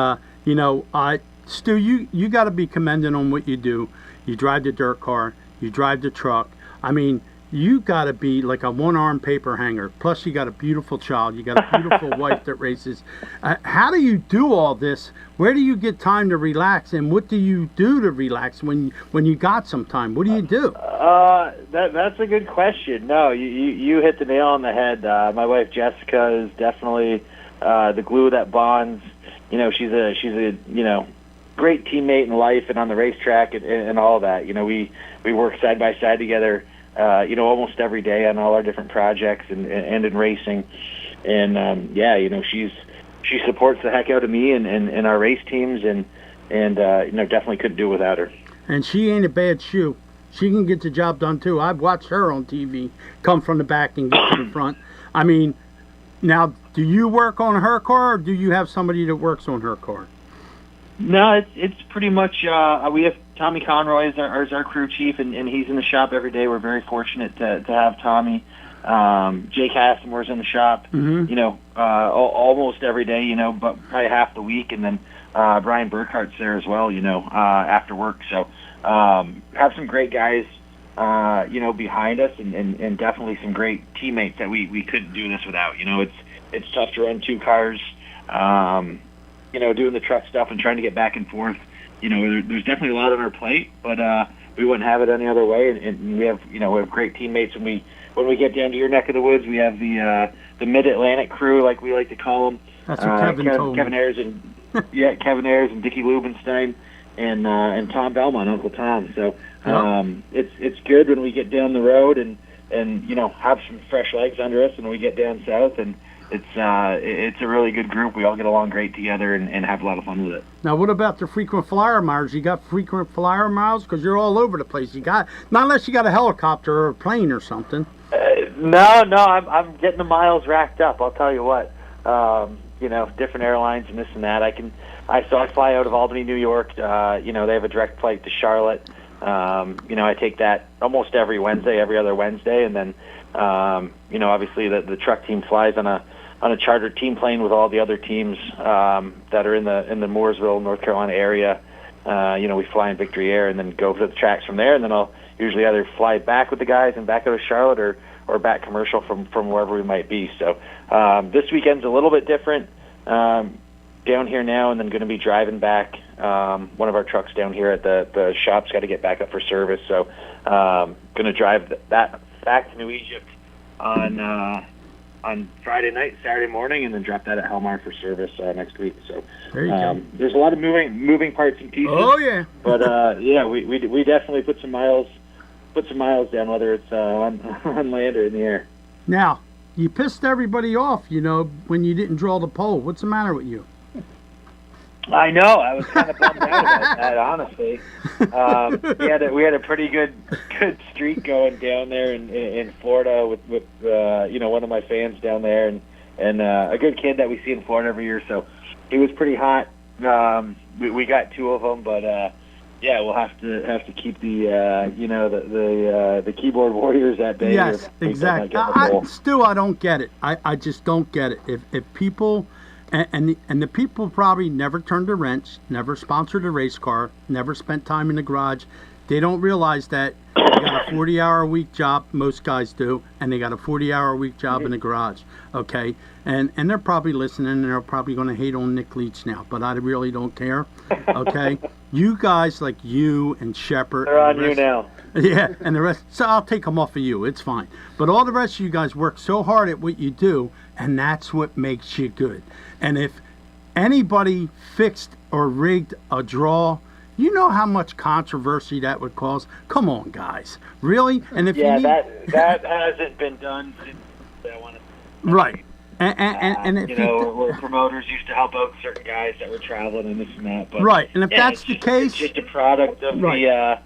Stu, you got to be commended on what you do. You drive the dirt car, you drive the truck. I mean, you got to be like a one-arm paper hanger. Plus, you got a beautiful child. You got a beautiful wife that races. How do you do all this? Where do you get time to relax? And what do you do to relax when you got some time? What do you do? That's a good question. No, you hit the nail on the head. My wife Jessica is definitely the glue that bonds. She's a great teammate in life and on the racetrack and all that. We work side by side together. Almost every day on all our different projects and in racing. And, she supports the heck out of me and our race teams and definitely couldn't do it without her. And she ain't a bad shoe. She can get the job done too. I've watched her on TV come from the back and get to the front. I mean, now, do you work on her car or do you have somebody that works on her car? No, it's pretty much, we have Tommy Conroy as our crew chief, and he's in the shop every day. We're very fortunate to have Tommy. Jake Hassimore's in the shop, almost every day, but probably half the week. And then Brian Burkhart's there as well, after work. So have some great guys, behind us and definitely some great teammates that we couldn't do this without. It's tough to run two cars, doing the truck stuff and trying to get back and forth. There's definitely a lot on our plate, but we wouldn't have it any other way. And we have great teammates. When we get down to your neck of the woods, we have the Mid-Atlantic crew, like we like to call them. That's what Kevin told me. Kevin Ayers and Dickie Lubenstein and Tom Belmont, Uncle Tom. So it's good when we get down the road and have some fresh legs under us, and we get down south and. It's a really good group. We all get along great together and have a lot of fun with it. Now, what about the frequent flyer miles? You got frequent flyer miles? Because you're all over the place. Not unless you got a helicopter or a plane or something. No, I'm getting the miles racked up. I'll tell you what. Different airlines and this and that. I fly out of Albany, New York. They have a direct flight to Charlotte. I take that almost every other Wednesday, and then obviously the truck team flies on a chartered team plane with all the other teams that are in the Mooresville, North Carolina area. We fly in Victory Air and then go to the tracks from there, and then I'll usually either fly back with the guys and back out of Charlotte or back commercial from wherever we might be. So this weekend's a little bit different down here now, and then going to be driving back. One of our trucks down here at the shop's got to get back up for service, so going to drive that back to New Egypt on Friday night, Saturday morning, and then drop that at Helmar for service next week. So there you go. There's a lot of moving parts and pieces. Oh yeah. But we definitely put some miles down, whether it's on land or in the air. Now, you pissed everybody off, when you didn't draw the pole. What's the matter with you? I know. I was kind of bummed out about that, honestly. We had a pretty good streak going down there in Florida with one of my fans down there, and a good kid that we see in Florida every year. So he was pretty hot. We got 2 of them, but we'll have to keep the keyboard warriors at bay. Yes, exactly. Stu, I don't get it. I just don't get it. If people. And the people probably never turned a wrench, never sponsored a race car, never spent time in the garage. They don't realize that they got a 40-hour-a-week job, most guys do, and they got a 40-hour-a-week job in the garage, okay? And they're probably listening, and they're probably going to hate on Nick Leach now, but I really don't care, okay? You guys like you and Shepard. They're on you now. Yeah, and the rest, so I'll take them off of you. It's fine. But all the rest of you guys work so hard at what you do, and that's what makes you good. And if anybody fixed or rigged a draw, you know how much controversy that would cause? Come on, guys. Really? And if that hasn't been done since I want to. Right. And if where promoters used to help out certain guys that were traveling and this and that. But, right. And if that's the case, it's just a product of the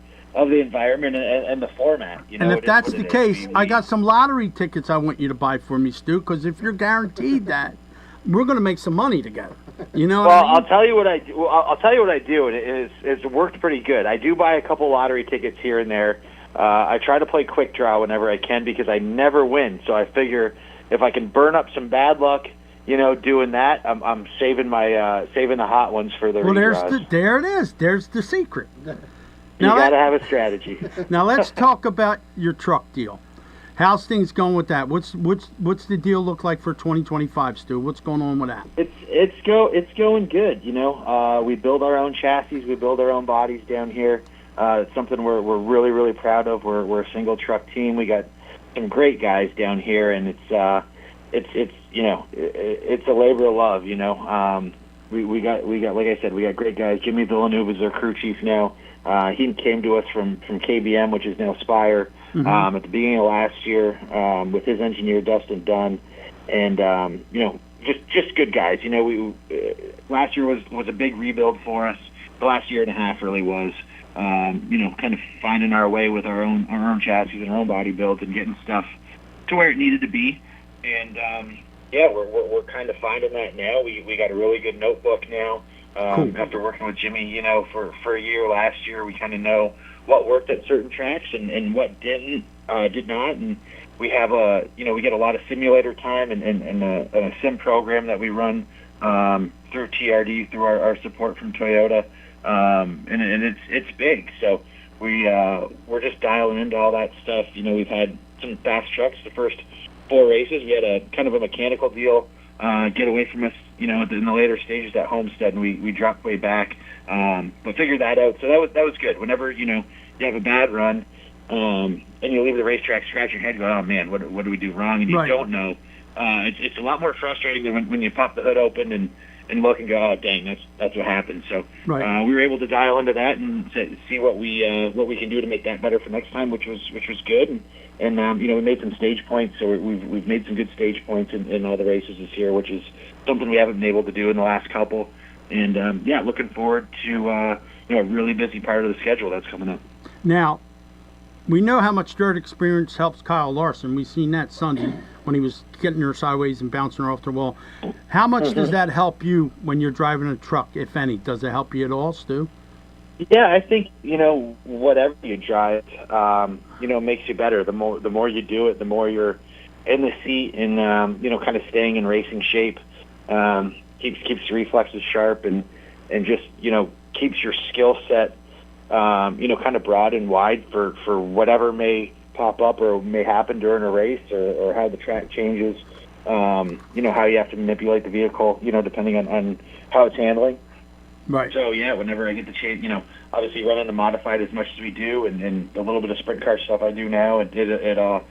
environment and the format. And if that's the case, I got some lottery tickets I want you to buy for me, Stu, because if you're guaranteed that, we're going to make some money together. You know what I mean? I'll tell you what I do. I'll tell you what I do, and it's worked pretty good. I do buy a couple lottery tickets here and there. I try to play quick draw whenever I can because I never win. So I figure if I can burn up some bad luck, doing that, I'm saving the hot ones for the redraws. There it is. There's the secret. You got to have a strategy. Now let's talk about your truck deal. How's things going with that? What's the deal look like for 2025, Stu? What's going on with that? It's going good. We build our own chassis, we build our own bodies down here. It's something we're really, really proud of. We're a single truck team. We got some great guys down here, and it's a labor of love. We got like I said, we got great guys. Jimmy Villeneuve is our crew chief now. He came to us from KBM, which is now Spire. At the beginning of last year, with his engineer Dustin Dunn, and just good guys. Last year was a big rebuild for us. The last year and a half really was. Kind of finding our way with our own chassis and our own body builds and getting stuff to where it needed to be. And we're kind of finding that now. We got a really good notebook now. Cool. After working with Jimmy, for a year last year, we kind of know what worked at certain tracks and what did not. And we have we get a lot of simulator time and a sim program that we run through TRD, through our support from Toyota. And it's big. So we're just dialing into all that stuff. We've had some fast trucks the first 4 races. We had a kind of a mechanical deal get away from us, in the later stages at Homestead, and we dropped way back, but figured that out. So that was good. Whenever you have a bad run, and you leave the racetrack, scratch your head, go, oh man, what do we do wrong? And you don't know. It's a lot more frustrating than when you pop the hood open and look and go, oh dang, that's what happened. So we were able to dial into that and see what we can do to make that better for next time, which was good. And we made some stage points, so we've made some good stage points in all the races this year, which is something we haven't been able to do in the last couple. And looking forward to a really busy part of the schedule that's coming up. Now, we know how much dirt experience helps Kyle Larson. We've seen that Sunday when he was getting her sideways and bouncing her off the wall. How much does that help you when you're driving a truck, if any? Does it help you at all, Stu? Yeah, I think whatever you drive, makes you better. The more you do it, the more you're in the seat and kind of staying in racing shape. Keeps reflexes sharp and just keeps your skill set kind of broad and wide for whatever may pop up or may happen during a race or how the track changes. How you have to manipulate the vehicle, depending on how it's handling. Right. So yeah, whenever I get the chance, obviously running the modified as much as we do, and the little bit of sprint car stuff I do now, it all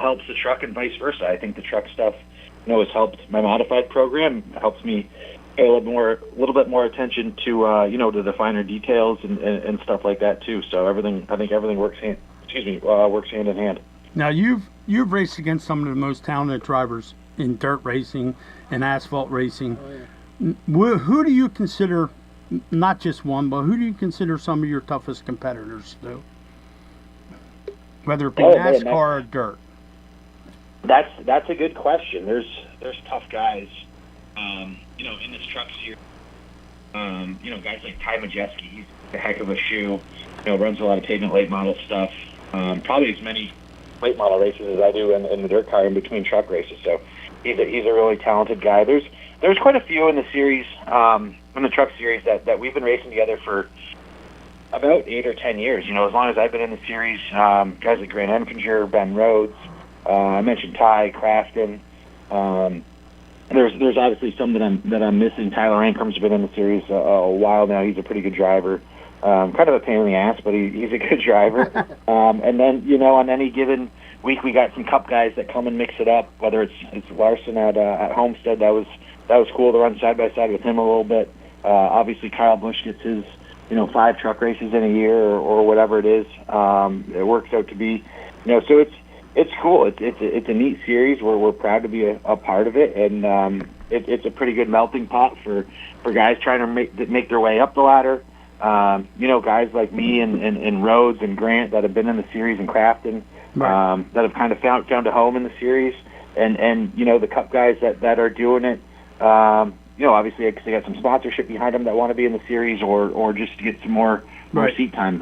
helps the truck and vice versa. I think the truck stuff, has helped my modified program. It helps me pay a little bit more attention to to the finer details and stuff like that too. So I think everything works hand in hand. Now you've raced against some of the most talented drivers in dirt racing and asphalt racing. Oh, yeah. Who do you consider, not just one, but who do you consider some of your toughest competitors, though? Whether it be NASCAR or dirt. That's a good question. There's tough guys, in this truck series. Guys like Ty Majeski, he's a heck of a shoe. Runs a lot of pavement late model stuff. Probably as many late model races as I do in the dirt car in between truck races. So he's a really talented guy. There's quite a few in the series, in the truck series that we've been racing together for about 8 or 10 years. As long as I've been in the series, guys like Grant Enfinger, Ben Rhodes, I mentioned Ty Crafton. There's obviously some that I'm missing. Tyler Ankram's been in the series a while now. He's a pretty good driver. Kind of a pain in the ass, but he's a good driver. And then on any given week, we got some Cup guys that come and mix it up. Whether it's Larson at Homestead, that was cool to run side by side with him a little bit. Obviously, Kyle Busch gets his 5 truck races in a year or whatever it is. It works out to be so it's cool. It's a neat series. We're proud to be a part of it, and it's a pretty good melting pot for guys trying to make their way up the ladder. Guys like me and Rhodes and Grant that have been in the series and Crafton, right. That have kind of found a home in the series, and the Cup guys that are doing it. Obviously they got some sponsorship behind them that want to be in the series or just to get some more seat time.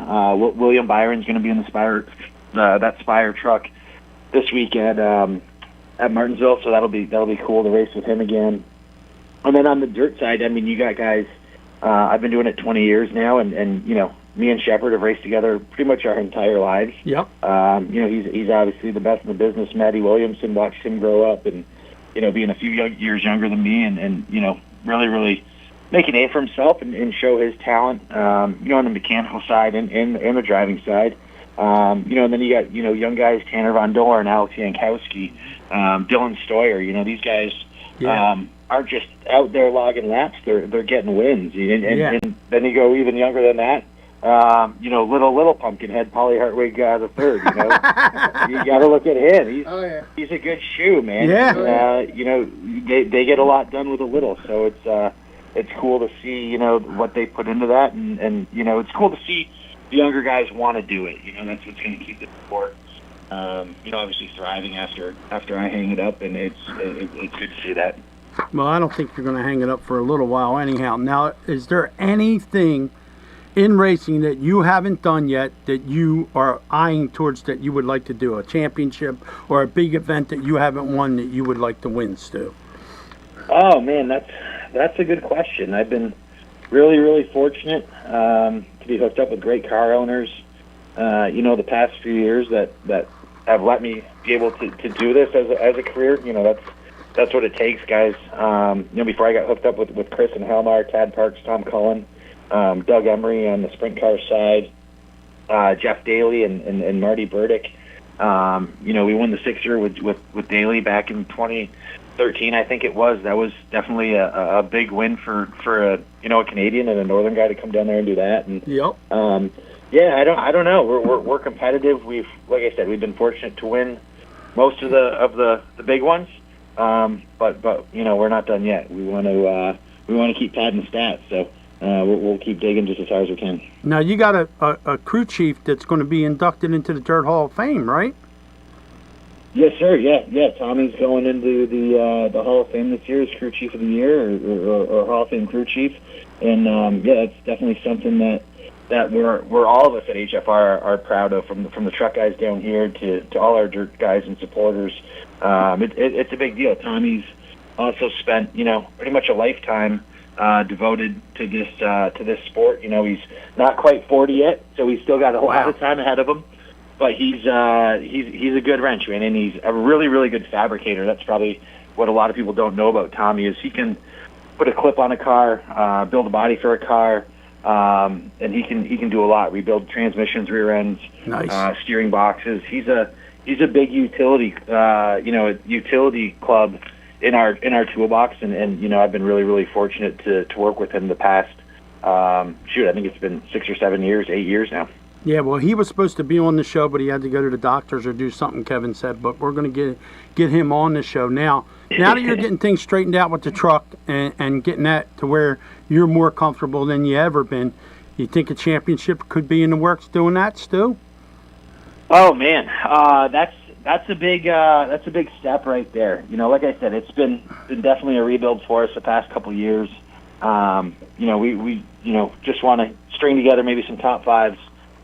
William Byron's going to be in that Spire truck this weekend at Martinsville, so that'll be cool to race with him again. And then on the dirt side, you got guys. I've been doing it 20 years now, and me and Shepard have raced together pretty much our entire lives. Yep. He's obviously the best in the business. Maddie Williamson, watched him grow up, and being a few years younger than me, and really make an name for himself and show his talent. On the mechanical side and the driving side. And then you got young guys, Tanner Von Dorn, Alex Yankowski, Dylan Stoyer. These guys. Yeah. Aren't just out there logging laps; they're getting wins, and then you go even younger than that. Little pumpkinhead Polly Hartwig the third. You got to look at him. He's a good shoe, man. Yeah. They get a lot done with a little, so it's cool to see what they put into that, and it's cool to see the younger guys want to do it. That's what's going to keep the sport. Obviously thriving after I hang it up, and it's good to see that. Well, I don't think you're going to hang it up for a little while anyhow. Now, is there anything in racing that you haven't done yet that you are eyeing towards that you would like to do? A championship or a big event that you haven't won that you would like to win, Stu? Oh, man, that's a good question. I've been really, really fortunate to be hooked up with great car owners, the past few years that have let me be able to do this as a career. That's what it takes, guys. Before I got hooked up with Chris and Helmar, Tad Parks, Tom Cullen, Doug Emery on the sprint car side, Jeff Daly and Marty Burdick. We won the Sixer with Daly back in 2013, I think it was. That was definitely a big win for a Canadian and a Northern guy to come down there and do that. And yep. I don't know. We're competitive. Like I said, we've been fortunate to win most of the big ones. But we're not done yet. We want to keep padding the stats. So we'll keep digging just as hard as we can. Now you got a crew chief that's going to be inducted into the Dirt Hall of Fame, right? Yes, sir. Yeah. Tommy's going into the Hall of Fame this year as crew chief of the year or Hall of Fame crew chief, and it's definitely something that we're all of us at HFR are proud of, from the truck guys down here to all our dirt guys and supporters. it's a big deal. Tommy's also spent, pretty much a lifetime devoted to this sport. He's not quite 40 yet, so he's still got a lot of time ahead of him. But he's a good wrenchman, and he's a really, really good fabricator. That's probably what a lot of people don't know about Tommy is he can put a clip on a car, build a body for a car, and he can do a lot. Rebuild transmissions, rear ends, steering boxes. He's a big utility, utility club in our toolbox, and I've been really, really fortunate to work with him the past. I think it's been 6 or 7 years, 8 years now. Yeah, well, he was supposed to be on the show, but he had to go to the doctors or do something, Kevin said. But we're going to get him on the show. Now that you're getting things straightened out with the truck and getting that to where you're more comfortable than you ever been, you think a championship could be in the works doing that, Stu? Oh, man, that's a big step right there. Like I said, it's been definitely a rebuild for us the past couple of years. We just want to string together maybe some top fives.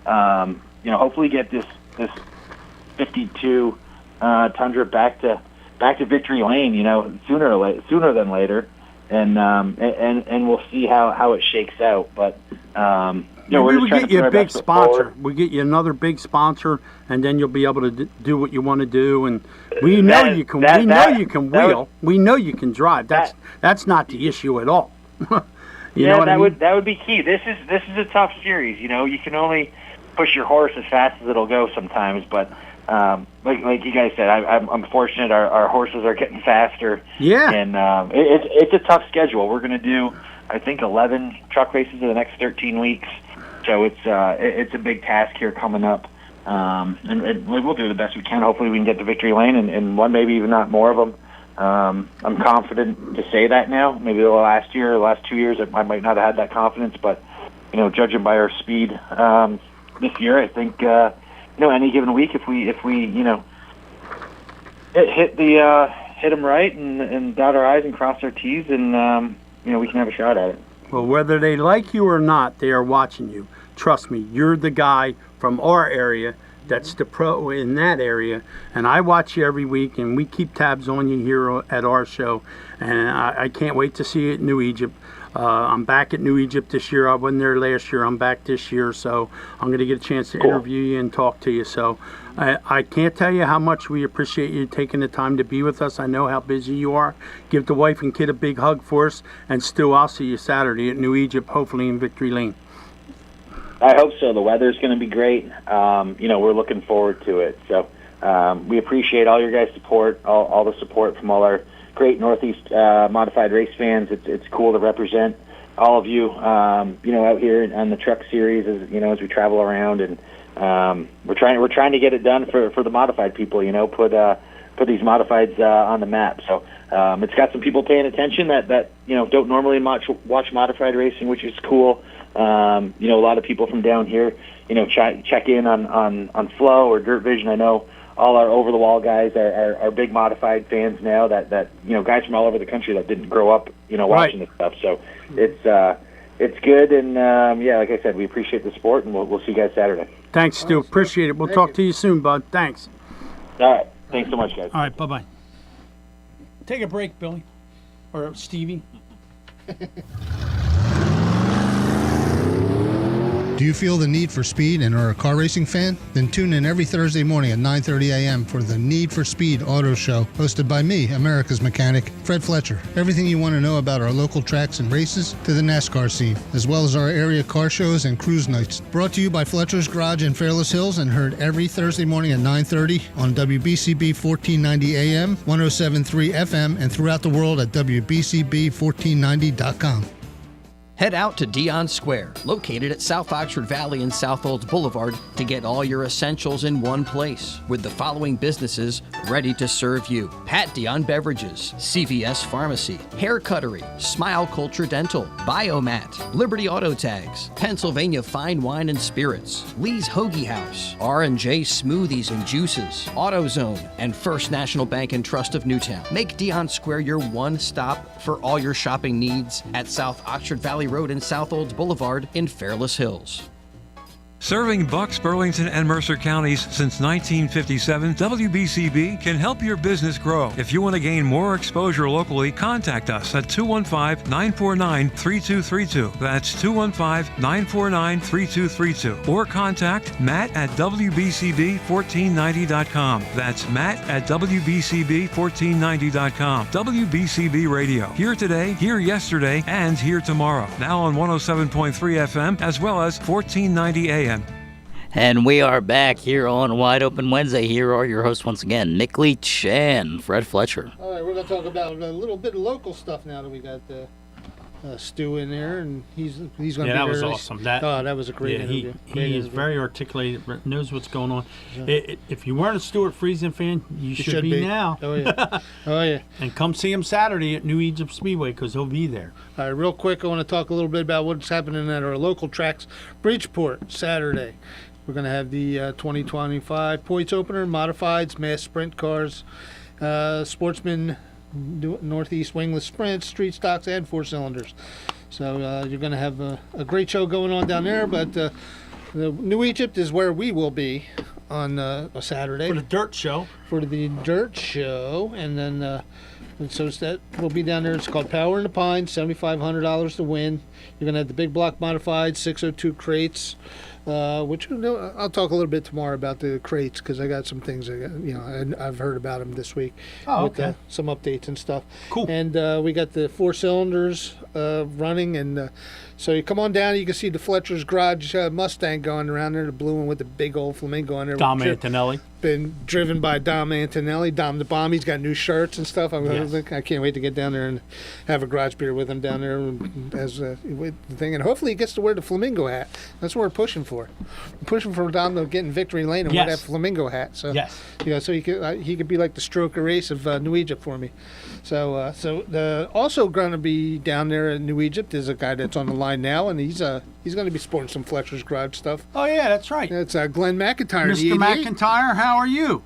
Hopefully get this 52 Tundra back to victory lane. Sooner than later, and we'll see how it shakes out. But we get you a big sponsor. We get you another big sponsor, and then you'll be able to do what you want to do. And we know you can. We know you can wheel. We know you can drive. That's not the issue at all. That would be key. This is a tough series. You can only push your horse as fast as it'll go sometimes. But like you guys said, I'm fortunate. Our horses are getting faster. Yeah. And it's a tough schedule. We're going to do, I think, 11 truck races in the next 13 weeks. So it's a big task here coming up. And we'll do the best we can. Hopefully we can get to victory lane and one, maybe even not more of them. I'm confident to say that now. Maybe the last 2 years, I might not have had that confidence, but judging by our speed this year, I think any given week, if we hit them right and dot our I's and cross our T's, and we can have a shot at it. Well, whether they like you or not, they are watching you. Trust me, you're the guy from our area that's the pro in that area, and I watch you every week, and we keep tabs on you here at our show, and I can't wait to see you at New Egypt. I'm back at New Egypt this year. I wasn't there last year. I'm back this year, so I'm going to get a chance to interview you and talk to you. So I can't tell you how much we appreciate you taking the time to be with us. I know how busy you are. Give the wife and kid a big hug for us, and Stu, I'll see you Saturday at New Egypt, hopefully in Victory Lane. I hope so. The weather's going to be great. We're looking forward to it. So we appreciate all your guys' support, all the support from all our great Northeast modified race fans. It's cool to represent all of you, out here on the truck series as we travel around, and we're trying to get it done for the modified people. Put these modifieds on the map. So it's got some people paying attention that don't normally watch modified racing, which is cool. A lot of people from down here, check in on Flow or Dirt Vision. I know all our over-the-wall guys are big modified fans now. That guys from all over the country that didn't grow up, watching this stuff. So it's good, and like I said, we appreciate the support, and we'll see you guys Saturday. Thanks, Stu. Appreciate it. We'll talk to you soon, bud. Thanks. All right. Thanks so much, guys. All right. Bye-bye. Take a break, Billy, or Stevie. Do you feel the need for speed and are a car racing fan? Then tune in every Thursday morning at 9:30 a.m. for the Need for Speed Auto Show, hosted by me, America's mechanic, Fred Fletcher. Everything you want to know about our local tracks and races to the NASCAR scene, as well as our area car shows and cruise nights. Brought to you by Fletcher's Garage in Fairless Hills and heard every Thursday morning at 9:30 on WBCB 1490 AM, 107.3 FM, and throughout the world at WBCB1490.com. Head out to Dion Square, located at South Oxford Valley and South Olds Boulevard, to get all your essentials in one place, with the following businesses ready to serve you: Pat Dion Beverages, CVS Pharmacy, Hair Cuttery, Smile Culture Dental, Biomat, Liberty Auto Tags, Pennsylvania Fine Wine and Spirits, Lee's Hoagie House, R&J Smoothies and Juices, AutoZone, and First National Bank and Trust of Newtown. Make Dion Square your one stop for all your shopping needs at South Oxford Valley Road and South Olds Boulevard in Fairless Hills. Serving Bucks, Burlington, and Mercer counties since 1957, WBCB can help your business grow. If you want to gain more exposure locally, contact us at 215-949-3232. That's 215-949-3232. Or contact Matt at WBCB1490.com. That's Matt at WBCB1490.com. WBCB Radio. Here today, here yesterday, and here tomorrow. Now on 107.3 FM as well as 1490 AM. And we are back here on Wide Open Wednesday. Here are your hosts once again, Nick Leach and Fred Fletcher. All right, we're going to talk about a little bit of local stuff now that we got Stu in there, and he's going to be that very was nice. awesome. That was a great interview. He is very articulated, knows what's going on. Yeah. If you weren't a Stuart Friesen fan, you should be now. Oh, yeah. Oh, yeah. And come see him Saturday at New Egypt Speedway because he'll be there. All right, real quick, I want to talk a little bit about what's happening at our local tracks. Bridgeport, Saturday. We're going to have the 2025 points opener, modifieds, mass sprint cars, sportsman, Northeast wingless sprints, street stocks, and 4-cylinders. So you're going to have a great show going on down there. But the New Egypt is where we will be on a Saturday. For the dirt show. And then so that will be down there. It's called Power in the Pines, $7,500 to win. You're going to have the big block modified, 602 crates. Which I'll talk a little bit tomorrow about the crates because I got some things I've heard about them this week. Oh, with, okay. Some updates and stuff. Cool. And we got the 4-cylinders running, and so you come on down. You can see the Fletcher's Garage Mustang going around there, the blue one with the big old flamingo on there. Dom Antonelli. Been driven by Dom Antonelli, Dom the Bomb. He's got new shirts and stuff. I can't wait to get down there and have a garage beer with him down there as with the thing. And hopefully he gets to wear the flamingo hat. That's what we're pushing for. We're pushing for Dom to get in victory lane and wear that flamingo hat. So so he could be like the stroker race of New Egypt for me. So also going to be down there in New Egypt is a guy that's on the line now, and he's going to be sporting some Fletcher's Garage stuff. Oh yeah, that's right. It's Glenn McIntyre. Mr. McIntyre, how are you?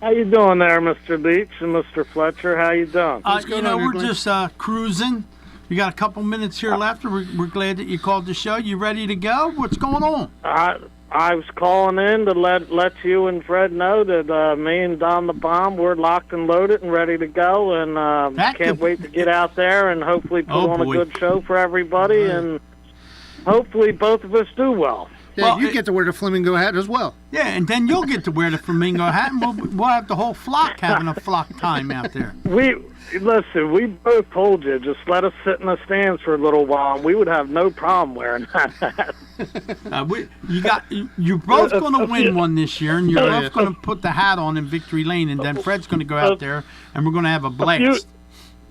How you doing there, Mr. Leach and Mr. Fletcher? How you doing? We're just cruising. We got a couple minutes here left. We're glad that you called the show. You ready to go? What's going on? I was calling in to let you and Fred know that me and Don the Bomb, we're locked and loaded and ready to go, and can't wait to get out there and hopefully put on a good show for everybody, and hopefully both of us do well. Yeah, you get to wear the flamingo hat as well. Yeah, and then you'll get to wear the flamingo hat, and we'll have the whole flock having a flock time out there. We both told you, just let us sit in the stands for a little while, and we would have no problem wearing that hat. You're both going to win one this year, and you're both going to put the hat on in victory lane, and then Fred's going to go out there, and we're going to have a blast.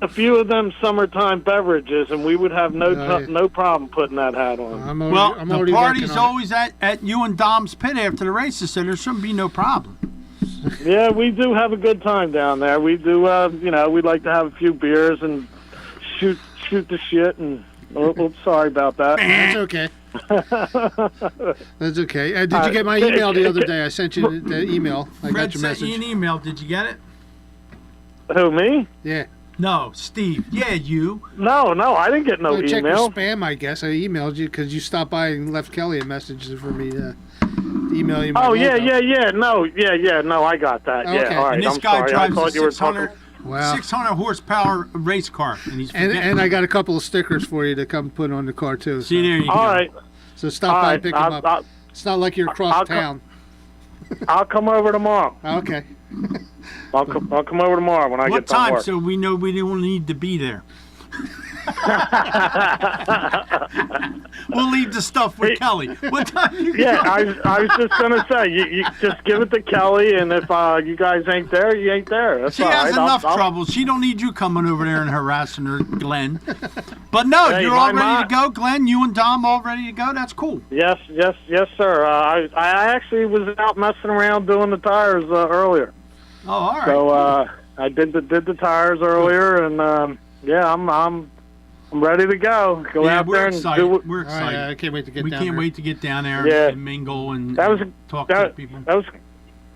A few of them summertime beverages, and we would have no problem putting that hat on. The party's always at you and Dom's pit after the races, so there shouldn't be no problem. Yeah, we do have a good time down there. We do, we like to have a few beers and shoot the shit. And sorry about that. That's okay. That's okay. Did you get my email the other day? I sent you the email. I got your message. Fred sent you an email. Did you get it? Who, me? Yeah. No, Steve. Yeah, you. No, I didn't get no email. Check your spam, I guess. I emailed you because you stopped by and left Kelly a message for me to email you. No, I got that. Okay. Yeah, all right. And this I'm guy sorry. drives I thought a you were 600 horsepower race car, and I got a couple of stickers for you to come put on the car too. See, there you go. All right. So stop by and pick them up. It's not like you're across town. I'll come over tomorrow. Okay. I'll come over tomorrow when I get to work. What time? So we know we don't need to be there. We'll leave the stuff with Kelly. What time you I was just gonna say you just give it to Kelly, and if you guys ain't there, you ain't there. That's she all has right. enough trouble. She don't need you coming over there and harassing her, Glenn. But no, you're all ready to go, Glenn. You and Dom all ready to go. That's cool. Yes, sir. I actually was out messing around doing the tires earlier. Oh, all right. So I did the tires earlier, and I'm ready to go. Go out there and do it. We're excited. I can't wait to get down there. We can't wait to get down there and mingle and talk to people.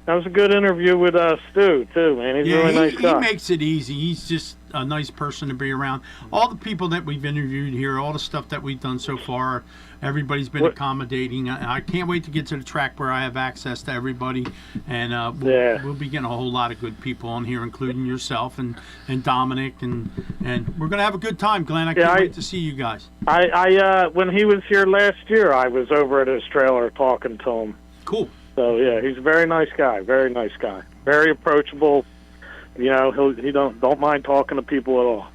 That was a good interview with Stu, too, man. He's a really nice guy. He makes it easy. He's just a nice person to be around. All the people that we've interviewed here, all the stuff that we've done so far, everybody's been accommodating. I can't wait to get to the track where I have access to everybody, and we'll be getting a whole lot of good people on here, including yourself and Dominic, and we're going to have a good time, Glenn. I can't wait to see you guys. I when he was here last year, I was over at his trailer talking to him. Cool. So yeah, he's a very nice guy. Very nice guy. Very approachable. He don't mind talking to people at all.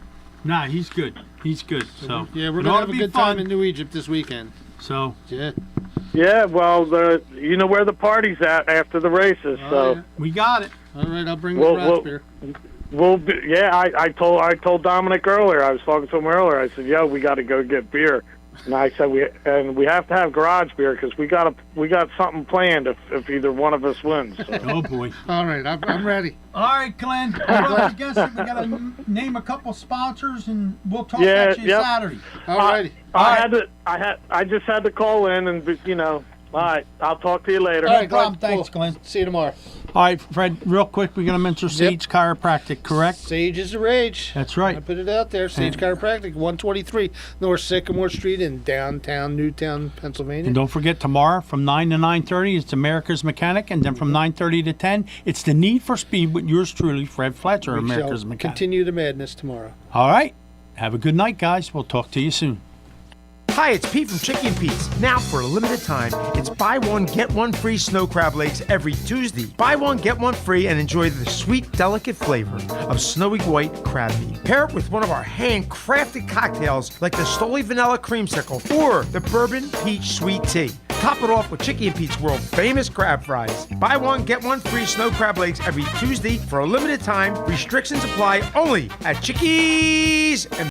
Nah, he's good. He's good. So yeah, we're gonna have a good time in New Egypt this weekend. So yeah. Yeah, well, you know where the party's at after the races. So yeah. We got it. All right, I'll bring the Rats beer. I told Dominic earlier. I was talking to him earlier. I said, "Yo, we got to go get beer." And I said we have to have garage beer because we got something planned if either one of us wins. So. Oh boy! All right, I'm ready. All right, Glenn. I guess we got to name a couple sponsors, and we'll talk at you Saturday. All righty. I just had to call in, and All right, I'll talk to you later. All right, Glenn. Thanks, Glenn. See you tomorrow. All right, Fred, real quick, we're going to mention Sage Chiropractic, correct? Sage is the rage. That's right. I put it out there. Sage Chiropractic, 123 North Sycamore Street in downtown Newtown, Pennsylvania. And don't forget, tomorrow from 9 to 9:30, it's America's Mechanic. And then from 9:30 to 10, it's the Need for Speed with yours truly, Fred Fletcher, America's Mechanic. Continue the madness tomorrow. All right. Have a good night, guys. We'll talk to you soon. Hi, it's Pete from Chicky and Pete's. Now, for a limited time, it's buy one, get one free snow crab legs every Tuesday. Buy one, get one free, and enjoy the sweet, delicate flavor of snowy white crab meat. Pair it with one of our handcrafted cocktails like the Stoli Vanilla Creamsicle or the Bourbon Peach Sweet Tea. Top it off with Chicky and Pete's world-famous crab fries. Buy one, get one free snow crab legs every Tuesday for a limited time. Restrictions apply only at Chickies and